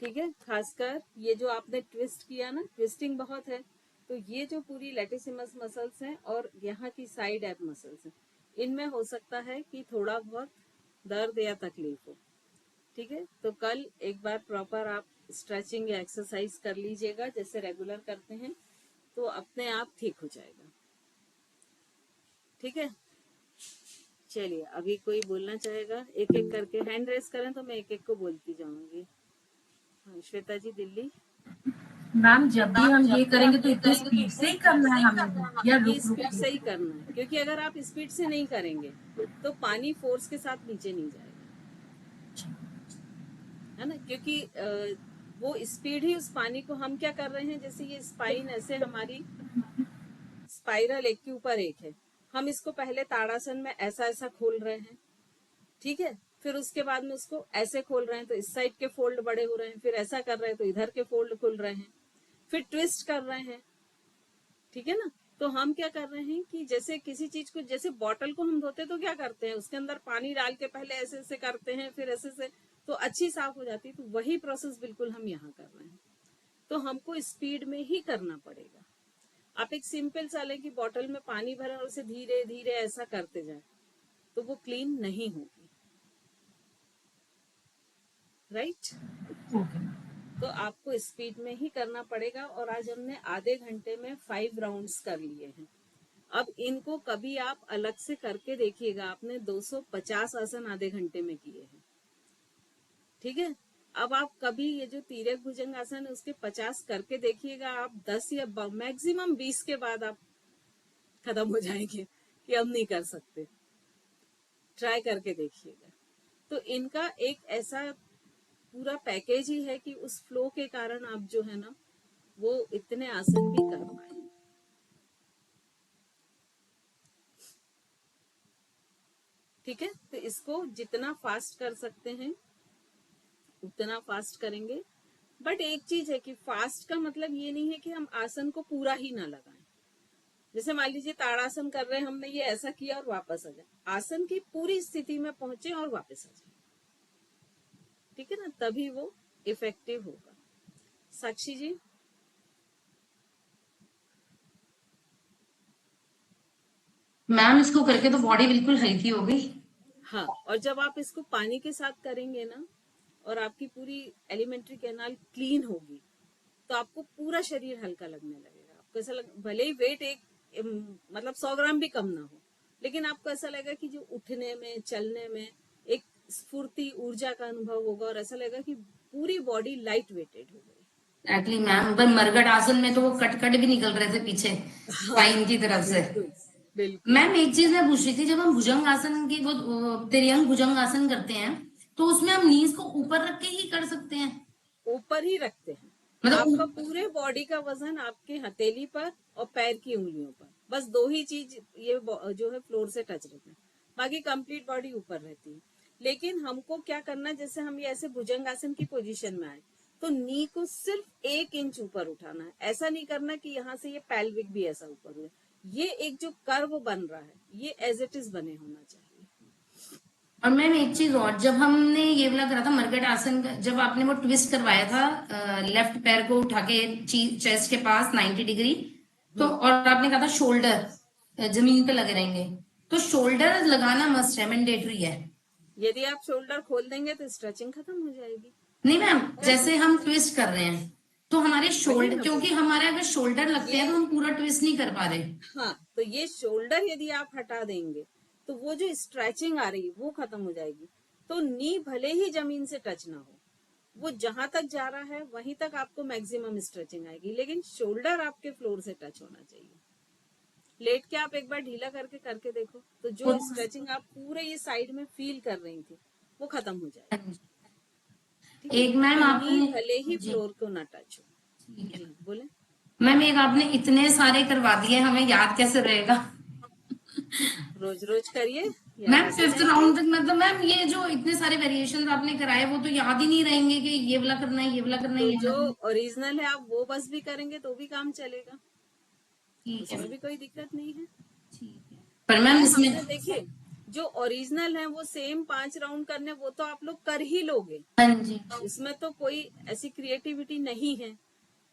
Speaker 1: ठीक है। खासकर ये जो आपने ट्विस्ट किया ना, ट्विस्टिंग बहुत है, तो ये जो पूरी लेटिसिमस मसल्स हैं और यहाँ की साइड एप मसल्स हैं, इनमें हो सकता है कि थोड़ा बहुत दर्द या तकलीफ हो, ठीक है। तो कल एक बार प्रॉपर आप स्ट्रेचिंग या एक्सरसाइज कर लीजिएगा जैसे रेगुलर करते हैं, तो अपने आप ठीक हो जाएगा, ठीक है। चलिए, अभी कोई बोलना चाहेगा? एक एक करके हैंड रेस करें तो मैं एक एक को बोलती जाऊंगी। हाँ, श्वेता जी दिल्ली।
Speaker 2: मैम जब भी हम ये करेंगे तो इतने स्पीड से ही करना है हमें भी, या रुक रुक
Speaker 1: स्पीड से ही
Speaker 2: के?
Speaker 1: करना है, क्योंकि अगर आप स्पीड से नहीं करेंगे तो पानी फोर्स के साथ नीचे नहीं जाएगा, है ना। क्योंकि वो स्पीड ही उस पानी को, हम क्या कर रहे हैं, जैसे ये स्पाइन ऐसे हमारी स्पाइरल एक के ऊपर एक है, हम इसको पहले ताड़ासन में ऐसा ऐसा खोल रहे हैं, ठीक है। फिर उसके बाद में उसको ऐसे खोल रहे हैं तो इस साइड के फोल्ड बड़े हो रहे हैं, फिर ऐसा कर रहे हैं तो इधर के फोल्ड खुल रहे हैं, फिर ट्विस्ट कर रहे हैं, ठीक है ना। तो हम क्या कर रहे हैं कि जैसे किसी चीज को, जैसे बॉटल को हम धोते तो क्या करते हैं, उसके अंदर पानी डाल के पहले ऐसे ऐसे करते हैं, फिर ऐसे से तो अच्छी साफ हो जाती है। तो वही प्रोसेस बिल्कुल हम यहाँ कर रहे हैं, तो हमको स्पीड में ही करना पड़ेगा। आप एक सिंपल सा लें कि बॉटल में पानी भरें और उसे धीरे धीरे ऐसा करते जाए, तो वो क्लीन नहीं होगी, राइट। तो आपको स्पीड में ही करना पड़ेगा। और आज हमने आधे घंटे में 5 राउंड्स कर लिए हैं। अब इनको कभी आप अलग से करके देखिएगा। आपने 250 आसन आधे घंटे में किए हैं, ठीक है। अब आप कभी ये जो तिर्यक भुजंग आसन है उसके 50 करके देखिएगा। आप 10 या मैक्सिमम 20 के बाद आप खत्म हो जाएंगे कि अब नहीं कर सकते। ट्राई करके देखिएगा। तो इनका एक ऐसा पूरा पैकेज ही है कि उस फ्लो के कारण आप जो है ना वो इतने आसन भी कर पाए, ठीक है। तो इसको जितना फास्ट कर सकते हैं उतना फास्ट करेंगे। बट एक चीज है कि फास्ट का मतलब ये नहीं है कि हम आसन को पूरा ही ना लगाएं। जैसे मान लीजिए ताड़ासन कर रहे हैं, हमने ये ऐसा किया और वापस आ जाए, आसन की पूरी स्थिति में पहुंचे और वापस आ जाए, ठीक है ना, तभी वो इफेक्टिव होगा। साक्षी जी।
Speaker 2: मैम इसको करके तो बॉडी बिल्कुल हल्की हो गई।
Speaker 1: हाँ, और जब आप इसको पानी के साथ करेंगे ना और आपकी पूरी एलिमेंट्री कैनाल क्लीन होगी, तो आपको पूरा शरीर हल्का लगने लगेगा। आपको ऐसा भले ही वेट एक मतलब 100 ग्राम भी कम ना हो, लेकिन आपको ऐसा लगेगा कि जो उठने में चलने में एक स्फूर्ति ऊर्जा का अनुभव होगा और ऐसा लगेगा कि पूरी बॉडी लाइट वेटेड हो गई।
Speaker 2: एक्चुअली मैम पर मरगट आसन में तो वो कट भी निकल रहे थे पीछे
Speaker 1: हाँ,
Speaker 2: स्पाइन की तरफ से।
Speaker 1: बिल्कुल बिल्कुल।
Speaker 2: मैम एक चीज मैं पूछ रही थी, जब हम भुजंग आसन की वो तिर्यंग भुजंग आसन करते हैं तो उसमें हम नीज को ऊपर रख के ही कर सकते हैं?
Speaker 1: ऊपर ही रखते हैं। आपका
Speaker 2: मतलब
Speaker 1: पूरे बॉडी का वजन आपके हथेली पर और पैर की उंगलियों पर, बस दो ही चीज ये जो है फ्लोर से टच रहते हैं, बाकी कंप्लीट बॉडी ऊपर रहती है। लेकिन हमको क्या करना है, जैसे हम ये ऐसे भुजंगासन की पोजीशन में आए तो नी को सिर्फ 1 इंच ऊपर उठाना है। ऐसा नहीं करना कि यहाँ से ये पैल्विक भी ऐसा ऊपर हुए। ये एक जो कर्व बन रहा है ये एज इट इज बने होना चाहिए।
Speaker 2: और मैम एक चीज और, जब हमने ये वाला करा था मरगट आसन का, जब आपने वो ट्विस्ट करवाया था लेफ्ट पैर को उठा के चेस्ट के पास 90 डिग्री, तो और आपने कहा था शोल्डर जमीन पे लगे रहेंगे, तो शोल्डर लगाना मस्ट है, मैंडेटरी है?
Speaker 1: यदि आप शोल्डर खोल देंगे तो स्ट्रेचिंग खत्म हो जाएगी।
Speaker 2: नहीं मैम, जैसे हम ट्विस्ट कर रहे हैं तो हमारे
Speaker 1: वही
Speaker 2: शोल्डर,
Speaker 1: मैं बोल
Speaker 2: क्योंकि
Speaker 1: रही
Speaker 2: हमारे अगर शोल्डर
Speaker 1: हूँ।
Speaker 2: लगते हैं तो हम पूरा ट्विस्ट नहीं कर पा रहे।
Speaker 1: हाँ, तो ये शोल्डर यदि आप हटा देंगे तो वो जो स्ट्रेचिंग आ रही है वो खत्म हो जाएगी। तो नी भले ही जमीन से टच ना हो, वो जहां तक जा रहा है वहीं तक आपको मैक्सिमम स्ट्रेचिंग आएगी, लेकिन शोल्डर आपके फ्लोर से टच होना चाहिए। लेट के आप एक बार ढीला करके करके देखो, तो जो स्ट्रेचिंग आप पूरे ये साइड में फील कर रही थी वो खत्म हो जाएगी, ठीक है।
Speaker 2: एक
Speaker 1: तो
Speaker 2: मैम
Speaker 1: नी
Speaker 2: आपने,
Speaker 1: भले ही
Speaker 2: जी
Speaker 1: फ्लोर को ना टच
Speaker 2: ठीक
Speaker 1: हो।
Speaker 2: है
Speaker 1: जी बोले।
Speaker 2: मैम, एक आपने इतने सारे करवा दिए, हमें याद कैसे रहेगा?
Speaker 1: रोज रोज करिए, याद
Speaker 2: मैम
Speaker 1: होते
Speaker 2: फिफ्थ
Speaker 1: जाएंगे।
Speaker 2: राउंड तक, मतलब मैम ये जो इतने सारे वेरिएशन आपने कराए वो तो याद ही नहीं रहेंगे कि ये वाला करना है, ये वाला करना है,
Speaker 1: तो
Speaker 2: ये
Speaker 1: जो
Speaker 2: वाला करना है।
Speaker 1: ओरिजिनल है आप वो बस भी करेंगे तो भी काम चलेगा,
Speaker 2: ठीक है
Speaker 1: उसमें
Speaker 2: मैम,
Speaker 1: भी कोई दिक्कत नहीं है।
Speaker 2: ठीक है। पर
Speaker 1: क्या
Speaker 2: मैम
Speaker 1: है,
Speaker 2: इसमें,
Speaker 1: हमने देखिए जो ओरिजिनल है वो सेम 5 राउंड करने, वो तो आप लोग कर ही लोगे,
Speaker 2: हाँ जी।
Speaker 1: उसमें तो कोई ऐसी क्रिएटिविटी नहीं है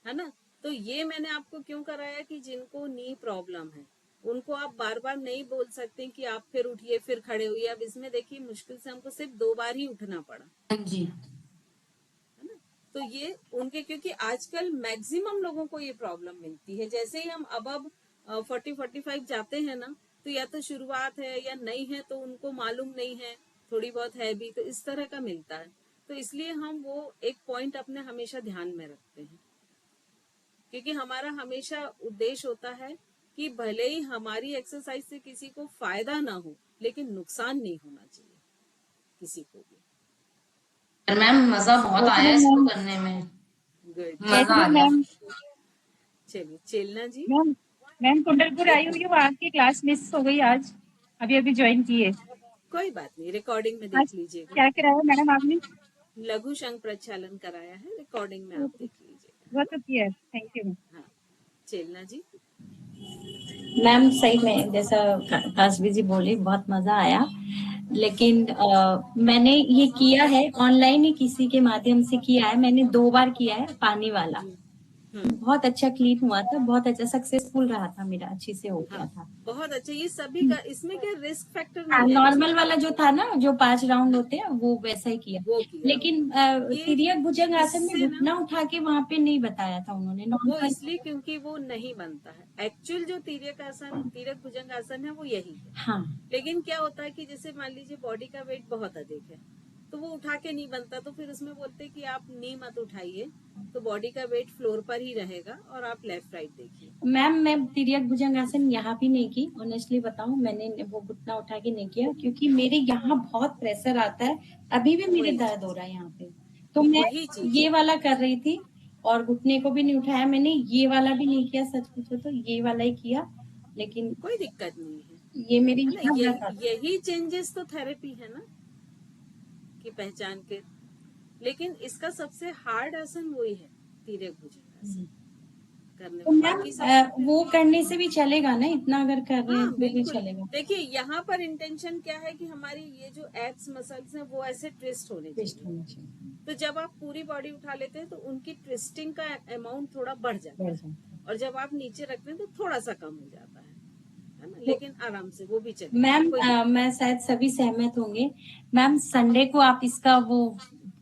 Speaker 1: ना। तो ये मैंने आपको क्यों कराया कि जिनको नी प्रॉब्लम है उनको आप बार बार नहीं बोल सकते कि आप फिर उठिए फिर खड़े हुई। अब इसमें देखिए मुश्किल से हमको सिर्फ 2 बार ही उठना पड़ा,
Speaker 2: हाँ जी।
Speaker 1: है ना। तो ये उनके, क्योंकि आजकल मैक्सिमम लोगों को ये प्रॉब्लम मिलती है। जैसे ही हम अब 40-45 जाते हैं ना, तो या तो शुरुआत है या नहीं है, तो उनको मालूम नहीं है, थोड़ी बहुत है भी, तो इस तरह का मिलता है। तो इसलिए हम वो एक पॉइंट अपने हमेशा ध्यान में रखते हैं, क्योंकि हमारा हमेशा उद्देश्य होता है कि भले ही हमारी एक्सरसाइज से किसी को फायदा ना हो, लेकिन नुकसान नहीं होना चाहिए किसी को भी।
Speaker 2: पर मैम मजा बहुत
Speaker 3: कैसी
Speaker 2: आया
Speaker 3: हो
Speaker 2: इसको
Speaker 3: मैम?
Speaker 2: करने में,
Speaker 1: गुड।
Speaker 2: मजा
Speaker 3: कैसी
Speaker 2: आ
Speaker 3: हो
Speaker 2: गया।
Speaker 3: मैम?
Speaker 1: चलिए चेलना जी।
Speaker 3: मैम मैम कुंडलपुर आई हुई हूँ, आपकी क्लास मिस हो गई आज, अभी अभी ज्वाइन की है।
Speaker 1: कोई बात नहीं, रिकॉर्डिंग में
Speaker 3: आज
Speaker 1: देख लीजिएगा।
Speaker 3: क्या कराया मैडम आपने?
Speaker 1: लघु शंख प्रचालन कराया है, रिकॉर्डिंग में आप देख लीजिएगा, है
Speaker 3: बहुत अच्छी है, थैंक यू।
Speaker 1: ना। हाँ, चेलना जी।
Speaker 4: मैम सही में जैसा काशवी जी बोली, बहुत मजा आया। लेकिन मैंने ये किया है ऑनलाइन ही, किसी के माध्यम से किया है। मैंने 2 बार किया है पानी वाला, बहुत अच्छा क्लीन हुआ था, बहुत अच्छा सक्सेसफुल रहा था मेरा, अच्छे से हो गया
Speaker 1: हाँ,
Speaker 4: था।
Speaker 1: बहुत अच्छा। ये सभी का, इसमें क्या रिस्क फैक्टर नहीं है
Speaker 4: नॉर्मल
Speaker 1: एक्चुअली,
Speaker 4: वाला जो था ना, जो 5 राउंड होते हैं, वो वैसा ही किया।
Speaker 1: वो किया
Speaker 4: लेकिन
Speaker 1: होगा। ये
Speaker 4: तिर्यक भुजंग आसन में
Speaker 1: इससे ना,
Speaker 4: घुटना उठा के वहां पे नहीं बताया था उन्होंने,
Speaker 1: वो
Speaker 4: नॉर्मल।
Speaker 1: इसलिए क्योंकि वो नहीं बनता है। एक्चुअल जो तिर्यक आसन, तिर्यक भुजंग आसन है, वो यही है।
Speaker 4: हाँ,
Speaker 1: लेकिन क्या होता है कि जैसे मान लीजिए बॉडी का वेट बहुत अधिक है, तो वो उठा के नहीं बनता, तो फिर उसमें बोलते हैं कि आप नी मत उठाइए, तो बॉडी का वेट फ्लोर पर ही रहेगा और आप लेफ्ट राइट देखिए।
Speaker 4: मैम मैं तिर्यक भुजंग आसन यहाँ भी नहीं की, ऑनेस्टली बताऊं, मैंने वो घुटना उठा के नहीं किया, क्योंकि मेरे यहाँ बहुत प्रेशर आता है, अभी भी मेरे
Speaker 1: वही
Speaker 4: दर्द
Speaker 1: चीज,
Speaker 4: हो रहा है यहाँ पे। तो मैं
Speaker 1: वही चीज
Speaker 4: ये
Speaker 1: है।
Speaker 4: वाला कर रही थी, और घुटने को भी नहीं उठाया मैंने, ये वाला भी नहीं किया, सच पूछो तो ये वाला ही किया। लेकिन
Speaker 1: कोई दिक्कत नहीं है,
Speaker 4: ये मेरे
Speaker 1: है ना।
Speaker 4: यहाँ दर्द आता है।
Speaker 1: यही चेंजेस तो थेरेपी है ना, की पहचान के। लेकिन इसका सबसे हार्ड आसन वही है, तिर्यक भुजंग आसन करने
Speaker 4: तो
Speaker 1: में।
Speaker 4: मैम
Speaker 1: बाकी सब
Speaker 4: वो करने से भी चलेगा ना, इतना अगर कर रहे हैं
Speaker 1: हाँ
Speaker 4: तो भी
Speaker 1: बिल्कुल।
Speaker 4: चलेगा।
Speaker 1: देखिए यहाँ पर इंटेंशन क्या है कि हमारी ये जो एब्स मसल्स हैं वो ऐसे ट्विस्ट होने
Speaker 4: ट्विस्ट
Speaker 1: चाहिए।
Speaker 4: होना चाहिए,
Speaker 1: तो जब आप पूरी बॉडी उठा लेते हैं तो उनकी ट्विस्टिंग का अमाउंट थोड़ा बढ़ जाता
Speaker 4: बढ़
Speaker 1: है,
Speaker 4: जाता
Speaker 1: और जब आप नीचे रखते हैं तो थोड़ा सा कम हो जाता है ना।
Speaker 4: है।
Speaker 1: लेकिन आराम से वो भी चलेगा,
Speaker 4: मैम
Speaker 1: कोई दिक्कत
Speaker 4: मैं शायद सभी सहमत होंगे। मैम संडे को आप इसका वो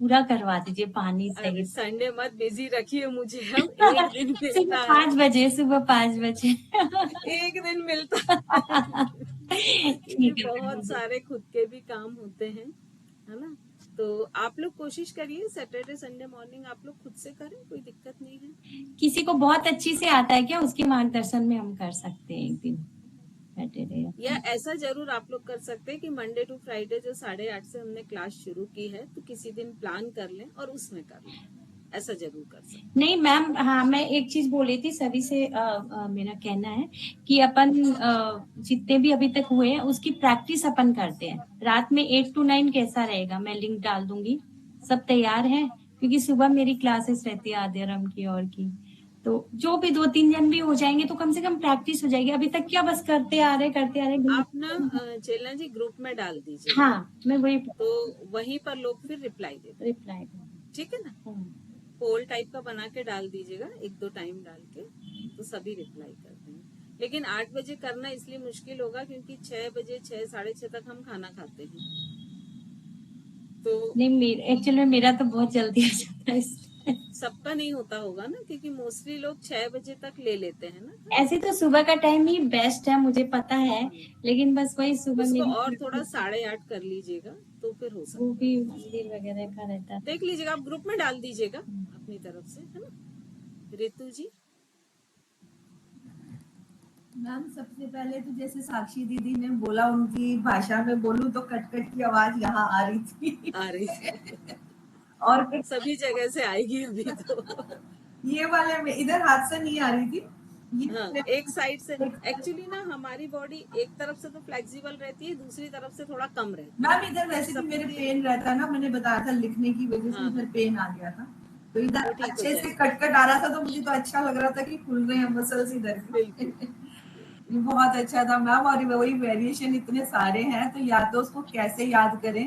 Speaker 4: पूरा करवा दीजिए पानी
Speaker 1: नहीं। अरे
Speaker 4: सहित।
Speaker 1: संडे मत बिजी रखिए मुझे, अब एक दिन
Speaker 4: सुबह
Speaker 1: मिलता है,
Speaker 4: 5 बजे, सुबह 5 बजे।
Speaker 1: एक दिन मिलता है क्योंकि
Speaker 4: ठीक है
Speaker 1: बहुत
Speaker 4: मैम।
Speaker 1: सारे खुद के भी काम होते हैं, है ना। तो आप लोग कोशिश करिए सैटरडे संडे मॉर्निंग आप लोग खुद से करें, कोई दिक्कत नहीं है।
Speaker 4: किसी को बहुत अच्छी से आता है क्या, उसके मार्गदर्शन में हम कर सकते हैं एक दिन सैटरडे।
Speaker 1: या ऐसा जरूर आप लोग कर सकते हैं कि मंडे टू फ्राइडे जो 8:30 से हमने क्लास शुरू की है, तो किसी दिन प्लान कर लें और उसमें कर लें, ऐसा जरूर कर सकते हैं।
Speaker 4: नहीं मैम, हाँ मैं एक चीज बोली थी सभी से, मेरा कहना है कि अपन जितने भी अभी तक हुए हैं उसकी प्रैक्टिस अपन करते हैं। रात में 8 to 9 कैसा रहेगा, मैं लिंक डाल दूंगी, सब तैयार है, क्योंकि सुबह मेरी क्लासेस रहती है आद्यरम की और की, तो जो भी 2-3 जन भी हो जाएंगे तो कम से कम प्रैक्टिस हो जाएगी। अभी तक क्या बस करते आ रहे
Speaker 1: आप ना चेलना जी ग्रुप में डाल दीजिएगा,
Speaker 4: हाँ मैं वही
Speaker 1: तो वहीं पर लोग फिर रिप्लाई देते हैं,
Speaker 4: रिप्लाई।
Speaker 1: ठीक है ना। पोल टाइप का बना के डाल दीजिएगा, 1-2 टाइम डाल के, तो सभी रिप्लाई करते हैं। लेकिन 8 बजे करना इसलिए मुश्किल होगा क्योंकि 6 बजे 6-6:30 तक हम खाना खाते हैं, तो
Speaker 4: नहीं एक्चुअली में मेरा तो बहुत जल्दी हो जाता है इसलिए।
Speaker 1: सबका नहीं होता होगा ना, क्योंकि मोस्टली लोग 6 बजे तक ले लेते हैं ना।
Speaker 4: ऐसे तो सुबह का टाइम ही बेस्ट है, मुझे पता है, लेकिन बस वही सुबह
Speaker 1: उसको
Speaker 4: मेरी
Speaker 1: और थोड़ा 8:30 कर लीजिएगा तो फिर हो
Speaker 4: वो
Speaker 1: सकता
Speaker 4: भी
Speaker 1: है।
Speaker 4: मंदिर वगैरह का रहता है।
Speaker 1: देख लीजिएगा, आप ग्रुप में डाल दीजिएगा अपनी तरफ से, है ना। रितु जी।
Speaker 5: मैम सबसे पहले तो जैसे साक्षी दीदी ने बोला, उनकी भाषा में बोलूं तो कटकट की आवाज यहाँ आ रही थी
Speaker 1: आ रही थी,
Speaker 5: और फिर
Speaker 1: सभी जगह से आएगी अभी तो।
Speaker 5: ये वाले में इधर हाथ से नहीं आ रही थी,
Speaker 1: हाँ,
Speaker 5: ये
Speaker 1: एक साइड से एक्चुअली ना हमारी बॉडी एक तरफ से तो फ्लेक्सिबल रहती है, दूसरी तरफ से थोड़ा कम रहती है।
Speaker 5: मैम इधर वैसे भी मेरे पेन रहता है ना, मैंने बताया था लिखने की वजह से
Speaker 1: हाँ,
Speaker 5: इधर पेन आ गया था, तो इधर
Speaker 1: वो ठीक हो
Speaker 5: अच्छे से
Speaker 1: जाएगा।
Speaker 5: कटकट आ रहा था, तो मुझे तो अच्छा लग रहा था कि खुल रहे हैं मसल्स इधर के।
Speaker 1: बिल्कुल,
Speaker 5: ये बहुत अच्छा था मैम। और वही वेरिएशन इतने सारे हैं तो या तो उसको कैसे याद करें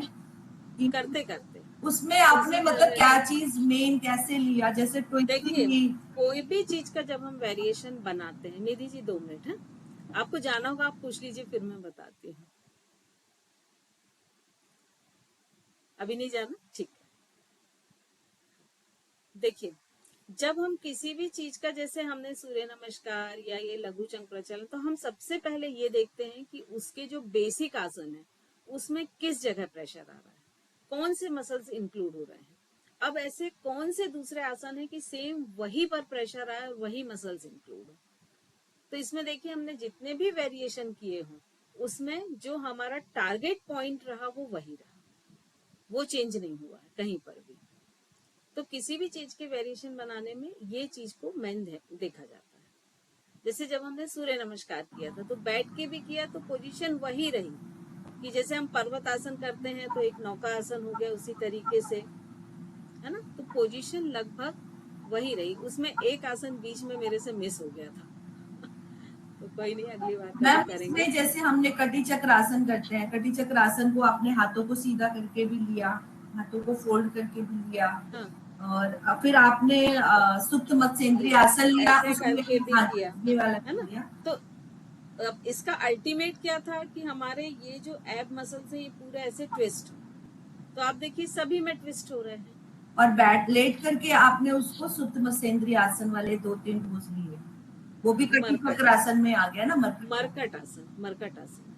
Speaker 5: कि
Speaker 1: करते करते।
Speaker 5: उसमें आपने
Speaker 1: जैसे
Speaker 5: मतलब क्या चीज मेन कैसे लिया, जैसे
Speaker 1: देखिए,
Speaker 5: ट्विस्टिंग।
Speaker 1: कोई भी चीज का जब हम वेरिएशन बनाते हैं, निधि जी 2 मिनट है, आपको जाना होगा आप पूछ लीजिए, फिर मैं बताती हूँ। अभी नहीं जाना, ठीक है। देखिए, जब हम किसी भी चीज का, जैसे हमने सूर्य नमस्कार या ये लघु चंक्र प्रचलन, तो हम सबसे पहले ये देखते हैं कि उसके जो बेसिक आसन है उसमें किस जगह प्रेशर आ रहा है, कौन से मसल्स इंक्लूड हो रहे हैं। अब ऐसे कौन से दूसरे आसन है कि सेम वही पर प्रेशर आए और वही मसल्स इंक्लूड हो। तो इसमें देखिए, हमने जितने भी वेरिएशन किए हों उसमें जो हमारा टारगेट पॉइंट रहा वो वही रहा, वो चेंज नहीं हुआ है कहीं पर भी। तो किसी भी चीज के वेरिएशन बनाने में ये चीज को मेन देखा जाता है। जैसे जब हमने सूर्य नमस्कार किया था तो बैठ के भी किया तो पोजीशन वही रही, कि जैसे हम पर्वत आसन करते हैं तो एक नौका आसन हो गया उसी तरीके से, है ना। तो पोजीशन लगभग वही रही, उसमें एक आसन बीच में मेरे से मिस हो गया था तो कोई नहीं, अगली बार कभी
Speaker 5: मैम
Speaker 1: करेंगे।
Speaker 5: इसमें जैसे हमने कटी चक्रासन करते हैं, कटी चक्रासन को आपने हाथों को सीधा करके भी लिया, हाथों को फोल्ड करके भी लिया,
Speaker 1: हाँ,
Speaker 5: और फिर आपने सुप्त मत्स्येंद्रिय आसन लिया,
Speaker 1: ऐसे
Speaker 5: उसमें
Speaker 1: करके भी
Speaker 5: हाँ
Speaker 1: किया,
Speaker 5: ये वाला
Speaker 1: है ना।
Speaker 5: लिया।
Speaker 1: तो अब इसका अल्टीमेट क्या था कि हमारे ये जो एब मसल्स है ये पूरे ऐसे ट्विस्ट हो। तो आप देखिए सभी में ट्विस्ट हो रहे हैं।
Speaker 5: और बैठ लेट करके आपने उसको सुप्त मत्स्येंद्रिय आसन वाले 2-3 पोज लिए, वो भी कटी
Speaker 1: मरकट,
Speaker 5: चक्रासन में आ गया ना, मरकट।
Speaker 1: मरकट आसन, मरकट आसन,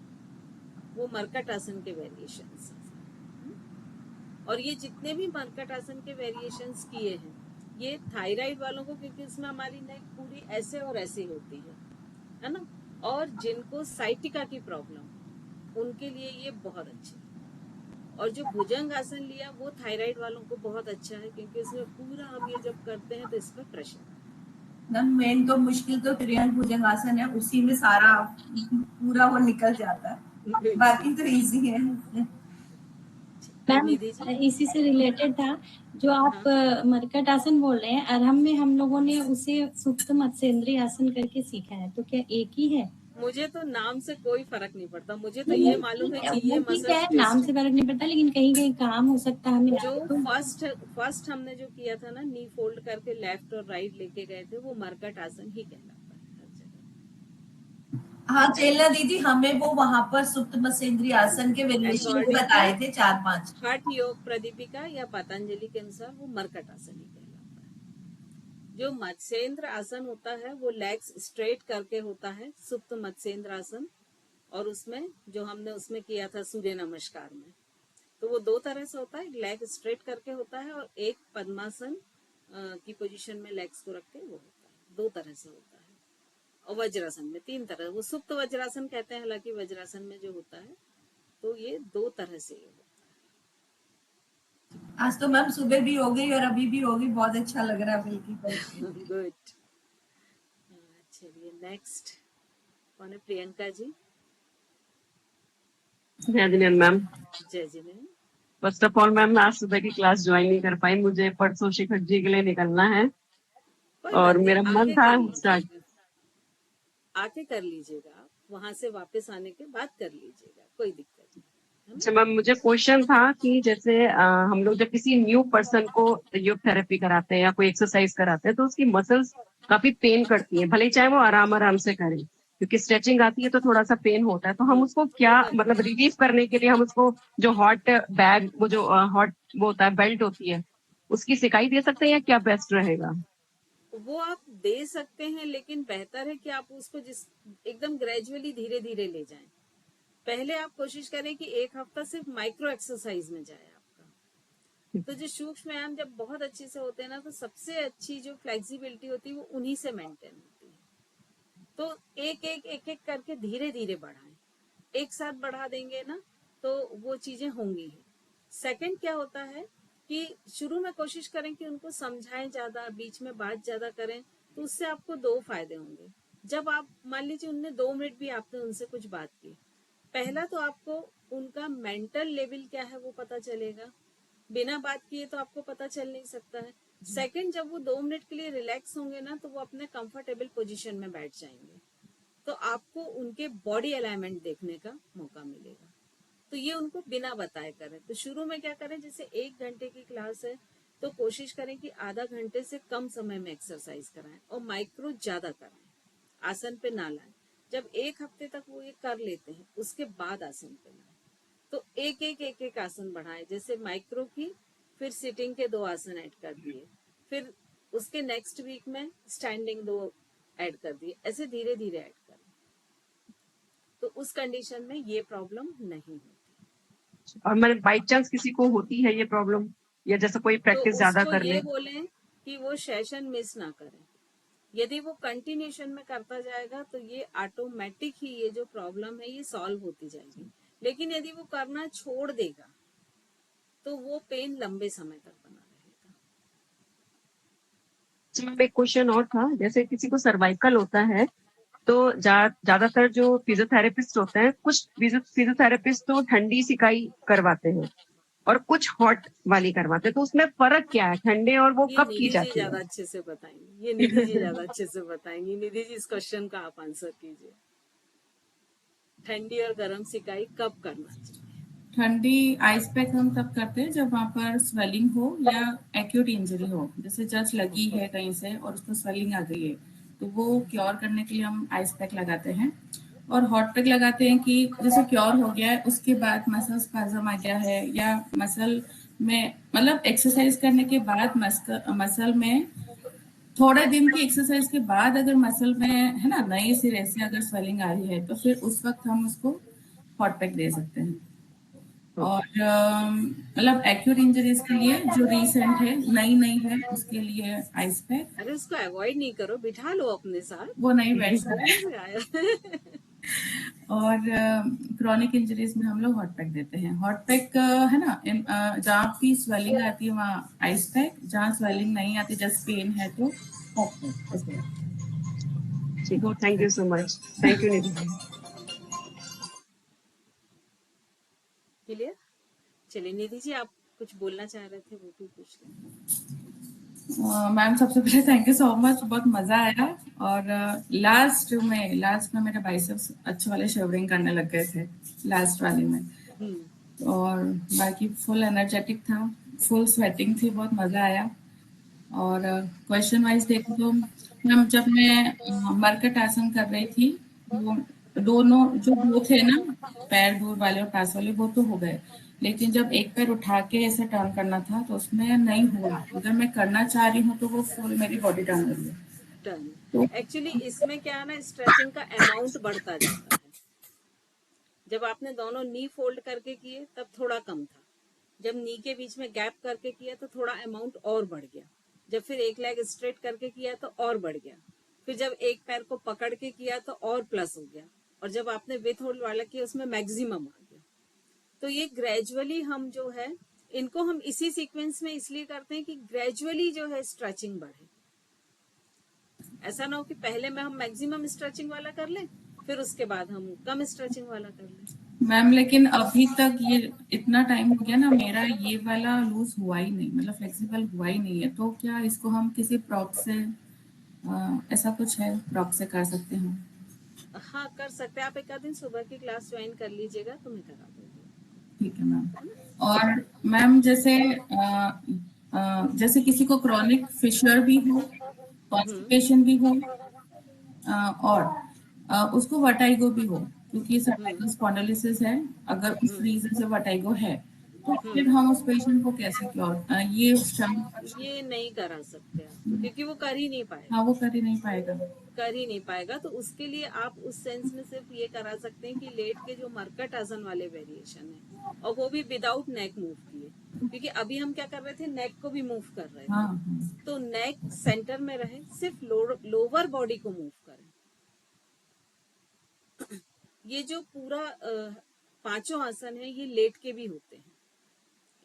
Speaker 1: वो मरकट आसन के वेरिएशंस हैं। और ये जितने भी मरकट आसन के वेरिएशंस किए हैं, ये थायराइड वालों को, क्योंकि इसमें हमारी नेक पूरी ऐसे और ऐसे होती है ना। और जिनको साइटिका की प्रॉब्लम, उनके लिए ये बहुत अच्छे है। और जो भुजंग आसन लिया वो थायराइड वालों को बहुत अच्छा है, क्योंकि इसमें पूरा हम ये जब करते हैं तो इसमें प्रेशर आता
Speaker 5: मैम मेन तो मुश्किल तो त्रियंग भुजंगासन है, उसी में सारा पूरा वो निकल जाता है,
Speaker 1: है।
Speaker 5: बाकी तो इजी है।
Speaker 4: मैम
Speaker 1: निधि जी,
Speaker 4: इसी से रिलेटेड था, जो
Speaker 1: हाँ,
Speaker 4: आप मरकट आसन बोल रहे हैं, अरहम में हम लोगों ने उसे सुप्त मत्स्येंद्रिय आसन करके सीखा है, तो क्या एक ही है?
Speaker 1: मुझे तो नाम से कोई फर्क नहीं पड़ता, मुझे तो
Speaker 4: नहीं
Speaker 1: ये
Speaker 4: नहीं
Speaker 1: मालूम है
Speaker 4: ठीक है,
Speaker 1: कि ये
Speaker 4: वो ठीक है,
Speaker 1: मसल्स
Speaker 4: नाम
Speaker 1: ट्विस्ट
Speaker 4: से
Speaker 1: है।
Speaker 4: फर्क नहीं पड़ता, लेकिन कहीं कहीं काम हो सकता है हमें
Speaker 1: जो
Speaker 4: तो।
Speaker 1: फर्स्ट हमने जो किया था ना, नी फोल्ड करके लेफ्ट और राइट लेके गए थे, वो मरकट आसन ही कहलाता है हर जगह।
Speaker 5: हाँ चेला दीदी, हमें वो वहां पर सुप्त मत्स्येंद्रिय आसन के वेरिएशन
Speaker 1: अकॉर्डिंग टू
Speaker 5: बताए थे 4-5।
Speaker 1: हठ योग प्रदीपिका या पतंजलि के अनुसार वो मरकट आसन ही कहलाता है। जो मत्स्येंद्र आसन होता है वो लेग्स स्ट्रेट करके होता है, सुप्त मत्स्येंद्र आसन। और उसमें जो हमने उसमें किया था सूर्य नमस्कार में, तो वो 2 तरह से होता है, एक लेग स्ट्रेट करके होता है और एक पद्मासन की पोजीशन में लेग्स को रख के वो होता है, 2 तरह से होता है। और वज्रासन में 3 तरह, वो सुप्त वज्रासन कहते हैं, हालांकि वज्रासन में जो होता है तो ये 2 तरह से होता
Speaker 5: आज तो मैम सुबह भी हो गई और अभी भी होगी, बहुत अच्छा लग रहा है बिल्कुल।
Speaker 1: है। गुड। चलिए नेक्स्ट कौन है, प्रियंका जी।
Speaker 6: जय जिनेन मैम।
Speaker 1: जय जिनेन।
Speaker 6: फर्स्ट ऑफ ऑल मैम, मैं आज सुबह की क्लास ज्वाइन नहीं कर पाई, मुझे परसों शिखर जी के लिए निकलना है
Speaker 1: कोई
Speaker 6: और
Speaker 1: बात नहीं,
Speaker 6: मेरा मन
Speaker 1: आके
Speaker 6: था
Speaker 1: कर
Speaker 6: स्टार्ट।
Speaker 1: लीजिएगा, आके कर लीजिएगा, वहां से वापस आने के बाद कर लीजिएगा, कोई दिक्कत नहीं, है ना।
Speaker 6: अच्छा मैम, मुझे क्वेश्चन था कि जैसे हम लोग जब किसी न्यू पर्सन को योग थेरेपी कराते हैं या कोई एक्सरसाइज कराते हैं तो उसकी मसल्स काफी पेन करती हैं, भले ही चाहे वो आराम आराम से करें, क्योंकि स्ट्रेचिंग आती है तो थोड़ा सा पेन होता है। तो हम उसको क्या
Speaker 1: होगा ही।
Speaker 6: मतलब रिलीफ करने के लिए हम उसको जो हॉट बैग, वो जो हॉट वो होता है, बेल्ट होती है, उसकी सिकाई दे सकते हैं या क्या बेस्ट रहेगा?
Speaker 1: वो आप दे सकते हैं, लेकिन बेहतर है कि आप उसको जिस एकदम ग्रेजुअली धीरे धीरे ले जाएं। पहले आप कोशिश करें कि 1 हफ्ता सिर्फ माइक्रो एक्सरसाइज में जाए आपका। तो जो सूक्ष्म व्यायाम जब बहुत अच्छे से होते हैं ना, तो सबसे अच्छी जो फ्लेक्सिबिलिटी होती है वो उन्हीं से मेंटेन होती है। तो एक एक करके धीरे धीरे बढ़ाएं, एक साथ बढ़ा देंगे ना तो वो चीजें होंगी ही। सेकंड क्या होता है कि शुरू में कोशिश करें कि उनको समझाएं ज्यादा, बीच में बात ज्यादा करें, तो उससे आपको 2 फायदे होंगे। जब आप मान लीजिए उनने 2 मिनट भी आपने उनसे कुछ बात की, पहला तो आपको उनका मेंटल लेवल क्या है वो पता चलेगा, बिना बात किए तो आपको पता चल नहीं सकता है। सेकंड, जब वो 2 मिनट के लिए रिलैक्स होंगे ना तो वो अपने कंफर्टेबल पोजीशन में बैठ जाएंगे, तो आपको उनके बॉडी अलाइनमेंट देखने का मौका मिलेगा। तो ये उनको बिना बताए करें। तो शुरू में क्या करें, जैसे 1 घंटे की क्लास है तो कोशिश करें कि आधा घंटे से कम समय में एक्सरसाइज कराएं और माइक्रो ज्यादा कराएं, आसन पे ना लाएं। जब 1 हफ्ते तक वो ये कर लेते हैं उसके बाद आसन पे लाएं। तो एक आसन बढ़ाएं, जैसे माइक्रो की, फिर सिटिंग के 2 आसन ऐड कर दिए, फिर उसके नेक्स्ट वीक में स्टैंडिंग 2 ऐड कर दिए, ऐसे धीरे धीरे ऐड करें। तो उस कंडीशन में ये प्रॉब्लम नहीं होती।
Speaker 6: और मैंने बाई चांस किसी को होती है ये प्रॉब्लम, या जैसे कोई
Speaker 1: तो
Speaker 6: प्रैक्टिस ज्यादा
Speaker 1: उसको
Speaker 6: कर ले?
Speaker 1: ये बोलें कि वो सेशन मिस ना करे। यदि वो कंटिन्यूशन में करता जाएगा तो ये ऑटोमेटिक ही ये जो प्रॉब्लम है ये सॉल्व होती जाएगी। लेकिन यदि वो करना छोड़ देगा तो वो पेन लंबे समय तक बना रहेगा।
Speaker 6: मैम एक क्वेश्चन और था, जैसे किसी को सर्वाइकल होता है तो ज्यादातर जो फिजियोथेरेपिस्ट होते हैं, कुछ फिजियोथेरेपिस्ट तो ठंडी सिकाई करवाते हैं और कुछ हॉट वाली करवाते हैं, तो उसमें फर्क क्या है, ठंडे और वो
Speaker 1: ये
Speaker 6: कब की
Speaker 1: निधि जी
Speaker 6: जाती
Speaker 1: ज्यादा
Speaker 6: है?
Speaker 1: अच्छे से बताएंगी, ये निधि जी ज्यादा अच्छे से बताएंगी। निधि जी इस क्वेश्चन का आप आंसर कीजिए। ठंडी और गर्म सिकाई कब करना चाहिए?
Speaker 7: ठंडी आइस पैक हम तब करते हैं जब वहाँ पर स्वेलिंग हो या एक्यूट इंजरी हो, जैसे जस्ट लगी है कहीं से और उसको स्वेलिंग आ गई है, तो वो क्योर करने के लिए हम आइस पैक लगाते हैं। और हॉट पैक लगाते हैं कि जैसे क्योर हो गया है उसके बाद मसल स्पाज्म आ गया है या मसल में, मतलब एक्सरसाइज करने के बाद मसल में थोड़े दिन की एक्सरसाइज के बाद अगर मसल में है ना नए सिरे से अगर स्वेलिंग आ रही है तो फिर उस वक्त हम उसको हॉट पैक दे सकते हैं। और मतलब एक्यूट इंजरीज के लिए जो रिसेंट है नई है उसके लिए आइस पैक।
Speaker 1: अरे उसको अवॉइड नहीं करो, बिठा लो अपने साथ,
Speaker 7: वो नहीं बैठता है।
Speaker 1: समझ में आया?
Speaker 7: और क्रॉनिक इंजरीज में हम लोग हॉट पैक देते हैं। हॉट पैक है ना, जहाँ भी स्वेलिंग आती है वहाँ आइस पैक, जहाँ स्वेलिंग नहीं आती जस्ट पेन है तो हॉट पैक ऐसे।
Speaker 6: ठीक, thank you so much. Thank you Nidhi ji.
Speaker 1: Clear? चलिए निधि जी, आप कुछ बोलना चाह रहे थे वो भी पूछ लें।
Speaker 7: मैम सबसे पहले थैंक यू सो मच, बहुत मजा आया। और लास्ट में मेरे बाइसेप्स अच्छे वाले शेवरिंग करने लग गए थे लास्ट वाले में। और बाकी फुल एनर्जेटिक था, फुल स्वेटिंग थी, बहुत मजा आया। और क्वेश्चन वाइज देखो तो मैम जब मैं मरकट आसन कर रही थी वो दोनों जो दो थे ना, पैर दूर वाले और पास वाले, वो तो हो गए, लेकिन जब एक पैर उठा के ऐसे टर्न करना था तो उसमें नहीं हुआ। अगर मैं करना चाह रही हूँ तो वो फुल मेरी बॉडी टर्न हो रही है।
Speaker 1: टर्न एक्चुअली इसमें क्या है ना, स्ट्रेचिंग का अमाउंट बढ़ता जाता है। जब आपने दोनों नी फोल्ड करके किए तब थोड़ा कम था, जब नी के बीच में गैप करके किया तो थोड़ा अमाउंट और बढ़ गया, जब फिर एक लेग स्ट्रेट करके किया तो और बढ़ गया, फिर जब एक पैर को पकड़ के किया तो और प्लस हो गया, और जब आपने विथ होल्ड वाला किया उसमें मैक्सिमम आ गया। तो ये ग्रेजुअली हम जो है इनको हम इसी सीक्वेंस में इसलिए करते हैं कि ग्रेजुअली जो है स्ट्रेचिंग बढ़े। ऐसा ना हो कि पहले में हम मैक्सिमम स्ट्रेचिंग वाला कर लें फिर उसके बाद हम कम स्ट्रेचिंग वाला कर लें।
Speaker 7: मैम लेकिन अभी तक ये इतना टाइम हो गया ना, मेरा ये वाला लूज हुआ ही नहीं, मतलब फ्लेक्सिबल हुआ ही नहीं है, तो क्या इसको हम किसी प्रॉप से ऐसा कुछ है, प्रॉप से कर सकते हैं?
Speaker 1: हाँ कर सकते हैं आप, एक आध दिन सुबह की क्लास ज्वाइन कर लीजिएगा तो मैं करा दूंगी।
Speaker 7: ठीक है मैम। और मैम जैसे किसी को क्रॉनिक फिशर भी हो, कॉन्स्टिपेशन भी हो, और उसको वर्टाइगो भी हो, क्योंकि सर्वाइकल स्पॉन्डिलोसिस है, अगर उस रीजन से वर्टाइगो है तो फिर हम उस पेशेंट को कैसे
Speaker 1: ये नहीं करा सकते आप, क्योंकि वो कर ही नहीं पाएगा।
Speaker 7: हाँ वो कर ही नहीं पाएगा।
Speaker 1: कर ही नहीं पाएगा तो उसके लिए आप उस सेंस में सिर्फ ये करा सकते हैं कि लेट के जो मरकट आसन वाले वेरिएशन है, और वो भी विदाउट नेक मूव किए, क्योंकि अभी हम क्या कर रहे थे, नेक को भी मूव कर रहे थे।
Speaker 7: हाँ।
Speaker 1: तो नेक सेंटर में रहे, सिर्फ लोअर बॉडी को मूव करें। ये जो पूरा 5 आसन है ये लेट के भी होते हैं,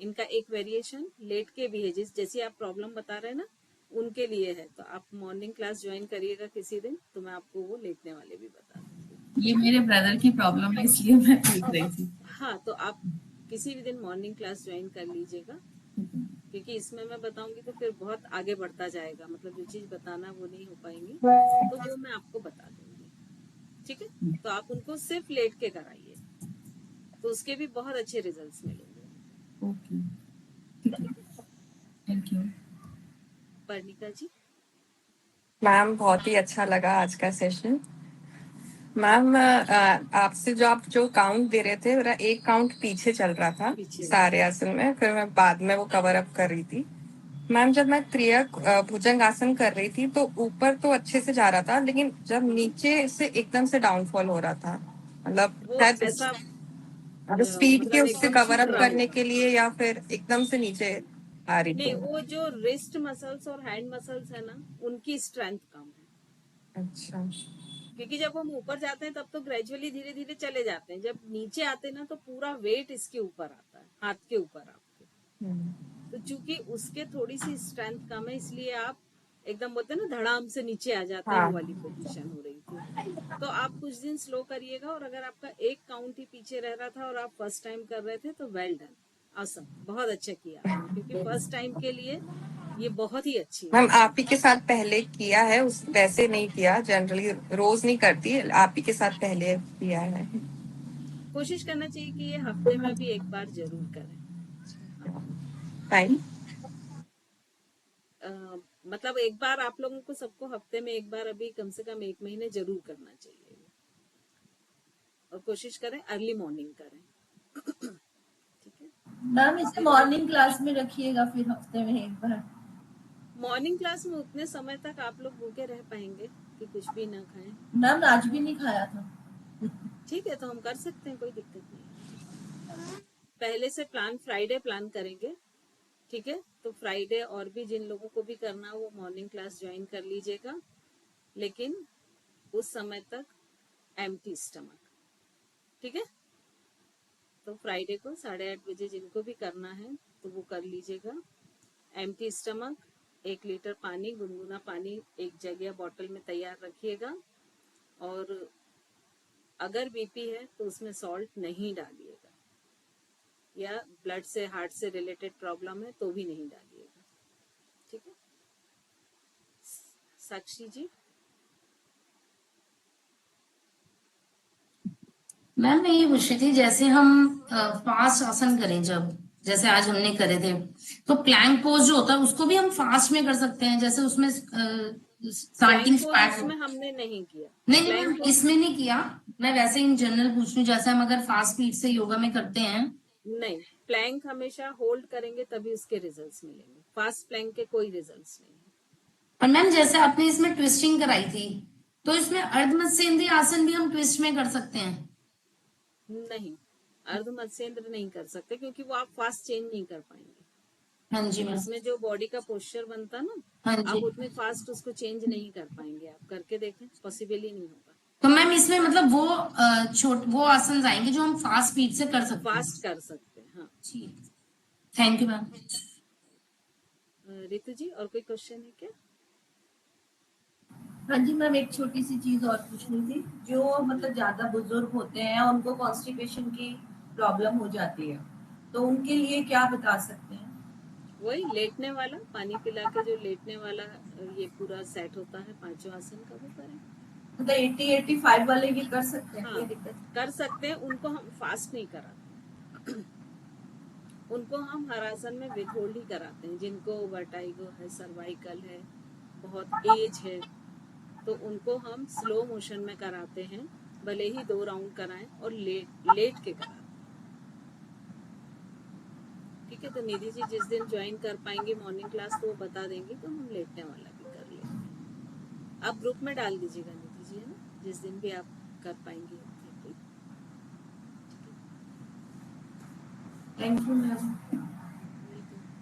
Speaker 1: इनका एक वेरिएशन लेट के भी है, जैसी आप प्रॉब्लम बता रहे हैं ना उनके लिए है। तो आप मॉर्निंग क्लास ज्वाइन करिएगा किसी दिन, तो मैं आपको वो लेटने वाले भी बता दूंगी।
Speaker 7: ये मेरे ब्रदर की प्रॉब्लम है इसलिए मैं पूछ रही थी।
Speaker 1: हाँ तो आप किसी भी दिन मॉर्निंग क्लास ज्वाइन कर लीजिएगा, क्योंकि इसमें मैं बताऊंगी तो फिर बहुत आगे बढ़ता जाएगा, मतलब जो चीज बताना वो नहीं हो पाएंगी, तो वो मैं आपको बता दूंगी। ठीक है, तो आप उनको सिर्फ लेट के कराइए, तो उसके भी बहुत अच्छे रिजल्ट्स मिलेंगे।
Speaker 7: ओके, ठीक है,
Speaker 1: ठीक है,
Speaker 7: thank you.
Speaker 1: Parnika ji.
Speaker 8: Ma'am बहुत ही अच्छा लगा आज का सेशन। मैम आपसे जो काउंट दे रहे थे, मेरा एक काउंट पीछे चल रहा था
Speaker 1: पीछे
Speaker 8: सारे आसन में, फिर मैं बाद में वो कवर अप कर रही थी। मैम जब मैं त्रियक भुजंग आसन कर रही थी तो ऊपर तो अच्छे से जा रहा था, लेकिन जब नीचे से एकदम से डाउनफॉल हो रहा था, मतलब
Speaker 1: वो ऐसा
Speaker 8: स्पीड के
Speaker 1: मतलब
Speaker 8: उससे
Speaker 1: एकदम
Speaker 8: कवर
Speaker 1: छूट
Speaker 8: अप
Speaker 1: रहा
Speaker 8: करने
Speaker 1: होगा।
Speaker 8: के लिए या फिर एकदम से नीचे आ रही
Speaker 1: नहीं,
Speaker 8: थी।
Speaker 1: वो जो रिस्ट मसल्स और हैंड मसल्स है ना, उनकी स्ट्रेंथ कम है।
Speaker 8: अच्छा,
Speaker 1: क्योंकि जब हम ऊपर जाते हैं तब तो ग्रेजुअली धीरे धीरे चले जाते हैं, जब नीचे आते हैं ना तो पूरा वेट इसके ऊपर आता है, हाथ के ऊपर आपके। तो चूंकि उसके थोड़ी सी स्ट्रेंथ कम है, इसलिए आप एकदम बोलते हैं ना धड़ाम से नीचे आ जाते हैं,
Speaker 8: हाँ।
Speaker 1: वो वाली पोजीशन हो रही थी। तो आप कुछ दिन स्लो करिएगा, और अगर आपका एक काउंट ही पीछे रह रहा था और आप फर्स्ट टाइम कर रहे थे तो वेल डन, awesome, बहुत अच्छा किया आपने, क्योंकि फर्स्ट टाइम के लिए ये बहुत ही अच्छी
Speaker 8: मैम
Speaker 1: है।
Speaker 8: आप ही के साथ पहले किया है, उस वैसे नहीं किया, जनरली रोज नहीं करती, आप ही के साथ पहले किया है।
Speaker 1: कोशिश करना चाहिए कि ये हफ्ते में भी एक बार जरूर करें।
Speaker 8: फाइन।
Speaker 1: मतलब एक बार आप लोगों को सबको हफ्ते में एक बार अभी कम से कम 1 महीने जरूर करना चाहिए, और कोशिश करें अर्ली मॉर्निंग करें। ठीक है,
Speaker 5: मैम इसे मॉर्निंग क्लास में रखिएगा फिर हफ्ते में एक बार।
Speaker 1: मॉर्निंग क्लास में उतने समय तक आप लोग भूखे रह पाएंगे कि कुछ भी ना खाएं?
Speaker 5: मैम आज भी नहीं खाया था।
Speaker 1: ठीक है, तो हम कर सकते हैं, कोई दिक्कत नहीं। पहले से प्लान फ्राइडे प्लान करेंगे, ठीक है, तो फ्राइडे और भी जिन लोगों को भी करना हो वो मॉर्निंग क्लास ज्वाइन कर लीजिएगा, लेकिन उस समय तक एम्प्टी स्टमक। ठीक है, तो फ्राइडे को 8:30 बजे जिनको भी करना है तो वो कर लीजिएगा। एम्प्टी स्टमक, 1 लीटर पानी, गुनगुना पानी एक जग या बॉटल में तैयार रखिएगा, और अगर बीपी है तो उसमें सॉल्ट नहीं डालिएगा, या ब्लड से हार्ट से रिलेटेड प्रॉब्लम है तो भी नहीं डालिएगा। ठीक है, साक्षी जी।
Speaker 2: मैम मैं ये पूछ रही थी, जैसे हम फास्ट आसन करें, जब जैसे आज हमने करे थे, तो प्लैंक पोज जो होता है उसको भी हम फास्ट में कर सकते हैं, जैसे उसमें
Speaker 1: प्लैंक
Speaker 2: स्टार्टिंग
Speaker 1: पोज
Speaker 2: स्टार्ट।
Speaker 1: इसमें हमने नहीं किया।
Speaker 2: नहीं नहीं
Speaker 1: प्लैंक
Speaker 2: मैम,
Speaker 1: पोज
Speaker 2: इसमें नहीं किया, मैं वैसे इन जनरल पूछ रही हूँ, जैसे हम अगर फास्ट स्पीड से योगा में करते हैं।
Speaker 1: नहीं, प्लैंक हमेशा होल्ड करेंगे तभी उसके रिजल्ट्स मिलेंगे, फास्ट प्लैंक के कोई रिजल्ट्स नहीं।
Speaker 2: और मैम जैसे आपने इसमें ट्विस्टिंग कराई थी, तो इसमें अर्ध मत्स्येंद्रीय आसन भी हम ट्विस्ट में कर सकते हैं?
Speaker 1: नहीं, अर्ध मत्स्येंद्र नहीं कर सकते, क्योंकि वो आप फास्ट चेंज नहीं कर पाएंगे।
Speaker 2: हाँ जी मैम।
Speaker 1: उसमें जो बॉडी का पोस्चर बनता ना,
Speaker 2: हाँ जी।
Speaker 1: आप उतने फास्ट उसको चेंज नहीं कर पाएंगे। आप करके देखें, पॉसिबल ही नहीं होगा।
Speaker 2: तो मैम इसमें मतलब वो आसन आएंगे जो हम फास्ट स्पीड से कर सकते हैं?
Speaker 1: फास्ट कर सकते हैं, हाँ।
Speaker 2: ठीक, थैंक यू मैम।
Speaker 1: रितु जी, और कोई क्वेश्चन है क्या?
Speaker 5: हाँ जी मैम, एक छोटी सी चीज और पूछनी थी। जो मतलब ज्यादा बुजुर्ग होते हैं उनको कॉन्स्टिपेशन की प्रॉब्लम हो जाती है, तो उनके लिए क्या बता सकते हैं?
Speaker 1: वही लेटने वाला, पानी पिला के जो लेटने वाला ये पूरा सेट होता है 5 आसन का, वो करें।
Speaker 5: मतलब 80-85 वाले भी कर सकते हैं, कोई
Speaker 1: हाँ,
Speaker 5: दिक्कत?
Speaker 1: कर सकते हैं। उनको हम फास्ट नहीं कराते, उनको हम हर आसन में विथहोल्ड ही कराते हैं। जिनको वर्टाइगो है, सर्वाइकल है, बहुत एज है, तो उनको हम स्लो मोशन में कराते हैं, भले ही 2 राउंड कराएं, और लेट के कराते हैं। ठीक है, तो निधि जी जिस दिन ज्वाइन कर पाएंगे मॉर्निंग क्लास तो वो बता देंगी, तो हम लेटने वाला भी कर लेते हैं। आप ग्रुप में डाल दीजिएगा निधि जी, है ना, जिस दिन भी आप कर पाएंगे।
Speaker 5: Thank you ma'am.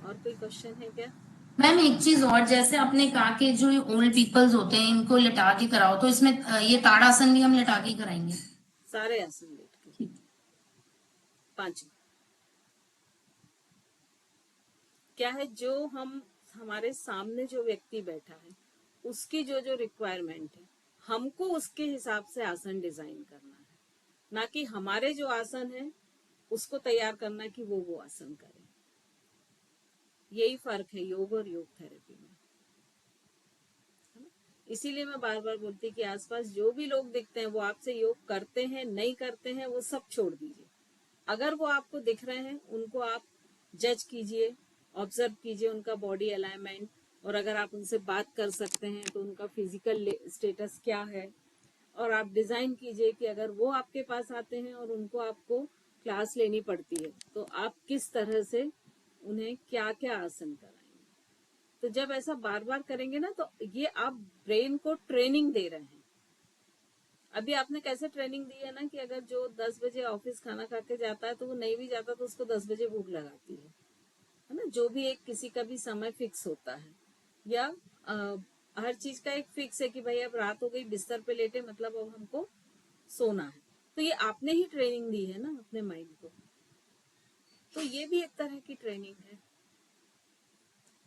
Speaker 1: और कोई क्वेश्चन है क्या?
Speaker 2: मैम एक चीज और, जैसे आपने कहा कि जो ओल्ड पीपल्स होते हैं इनको लिटा के कराओ, तो इसमें ये ताड़ासन भी हम लिटा के कराएंगे?
Speaker 1: सारे आसन लेट के,
Speaker 2: ठीक।
Speaker 1: 5। क्या है, जो हमारे सामने जो व्यक्ति बैठा है उसकी जो जो रिक्वायरमेंट है, हमको उसके हिसाब से आसन डिजाइन करना है, ना कि हमारे जो आसन है उसको तैयार करना कि वो आसन करे। यही फर्क है योग और योग थेरेपी में, है ना? इसीलिए मैं बार बार बोलती कि आसपास जो भी लोग दिखते हैं वो आपसे योग करते हैं नहीं करते हैं वो सब छोड़ दीजिए। अगर वो आपको दिख रहे हैं उनको आप जज कीजिए, ऑब्जर्व कीजिए उनका बॉडी अलाइनमेंट, और अगर आप उनसे बात कर सकते हैं तो उनका फिजिकल स्टेटस क्या है, और आप डिजाइन कीजिए कि अगर वो आपके पास आते हैं और उनको आपको क्लास लेनी पड़ती है तो आप किस तरह से उन्हें क्या क्या आसन कराएंगे। तो जब ऐसा बार बार करेंगे ना तो ये आप ब्रेन को ट्रेनिंग दे रहे हैं। अभी आपने कैसे ट्रेनिंग दी है ना कि अगर जो 10 बजे ऑफिस खाना खा के जाता है तो वो नहीं भी जाता तो उसको 10 बजे भूख लगाती है ना। जो भी एक किसी का भी समय फिक्स होता है, या हर चीज का एक फिक्स है कि भाई अब रात हो गई, बिस्तर पे लेटे, मतलब अब हमको सोना है। तो ये आपने ही ट्रेनिंग दी है ना अपने माइंड को। तो ये भी एक तरह की ट्रेनिंग है।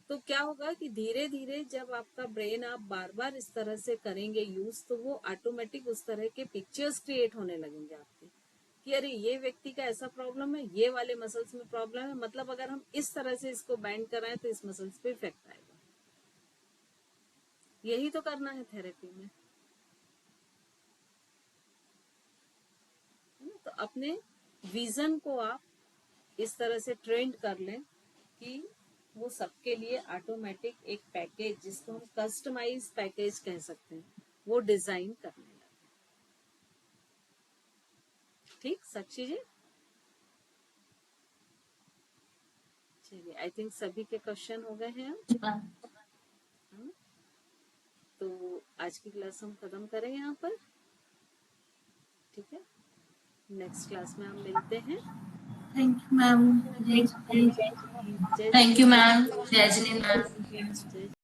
Speaker 1: तो क्या होगा कि धीरे धीरे जब आपका ब्रेन आप बार बार इस तरह से करेंगे यूज, तो वो ऑटोमेटिक उस तरह के पिक्चर्स क्रिएट होने लगेंगे आपके कि अरे ये व्यक्ति का ऐसा प्रॉब्लम है, ये वाले मसल्स में प्रॉब्लम है, मतलब अगर हम इस तरह से इसको बैंड कराएं तो इस मसल्स पे इफेक्ट आएगा। यही तो करना है थेरेपी में, है ना। तो अपने विजन को आप इस तरह से ट्रेंड कर लें कि वो सबके लिए ऑटोमेटिक एक पैकेज, जिसको हम कस्टमाइज पैकेज कह सकते हैं, वो डिजाइन करने लगे। ठीक साक्षी जी? चलिए, आई थिंक सभी के क्वेश्चन हो गए हैं। तो आज की क्लास हम खत्म करें यहाँ पर, ठीक है। नेक्स्ट क्लास में हम मिलते हैं।
Speaker 5: Thank you ma'am.
Speaker 1: जय
Speaker 2: थैंक यू मैम। जय
Speaker 1: जय
Speaker 2: जिनेंद्र मैम।
Speaker 1: जय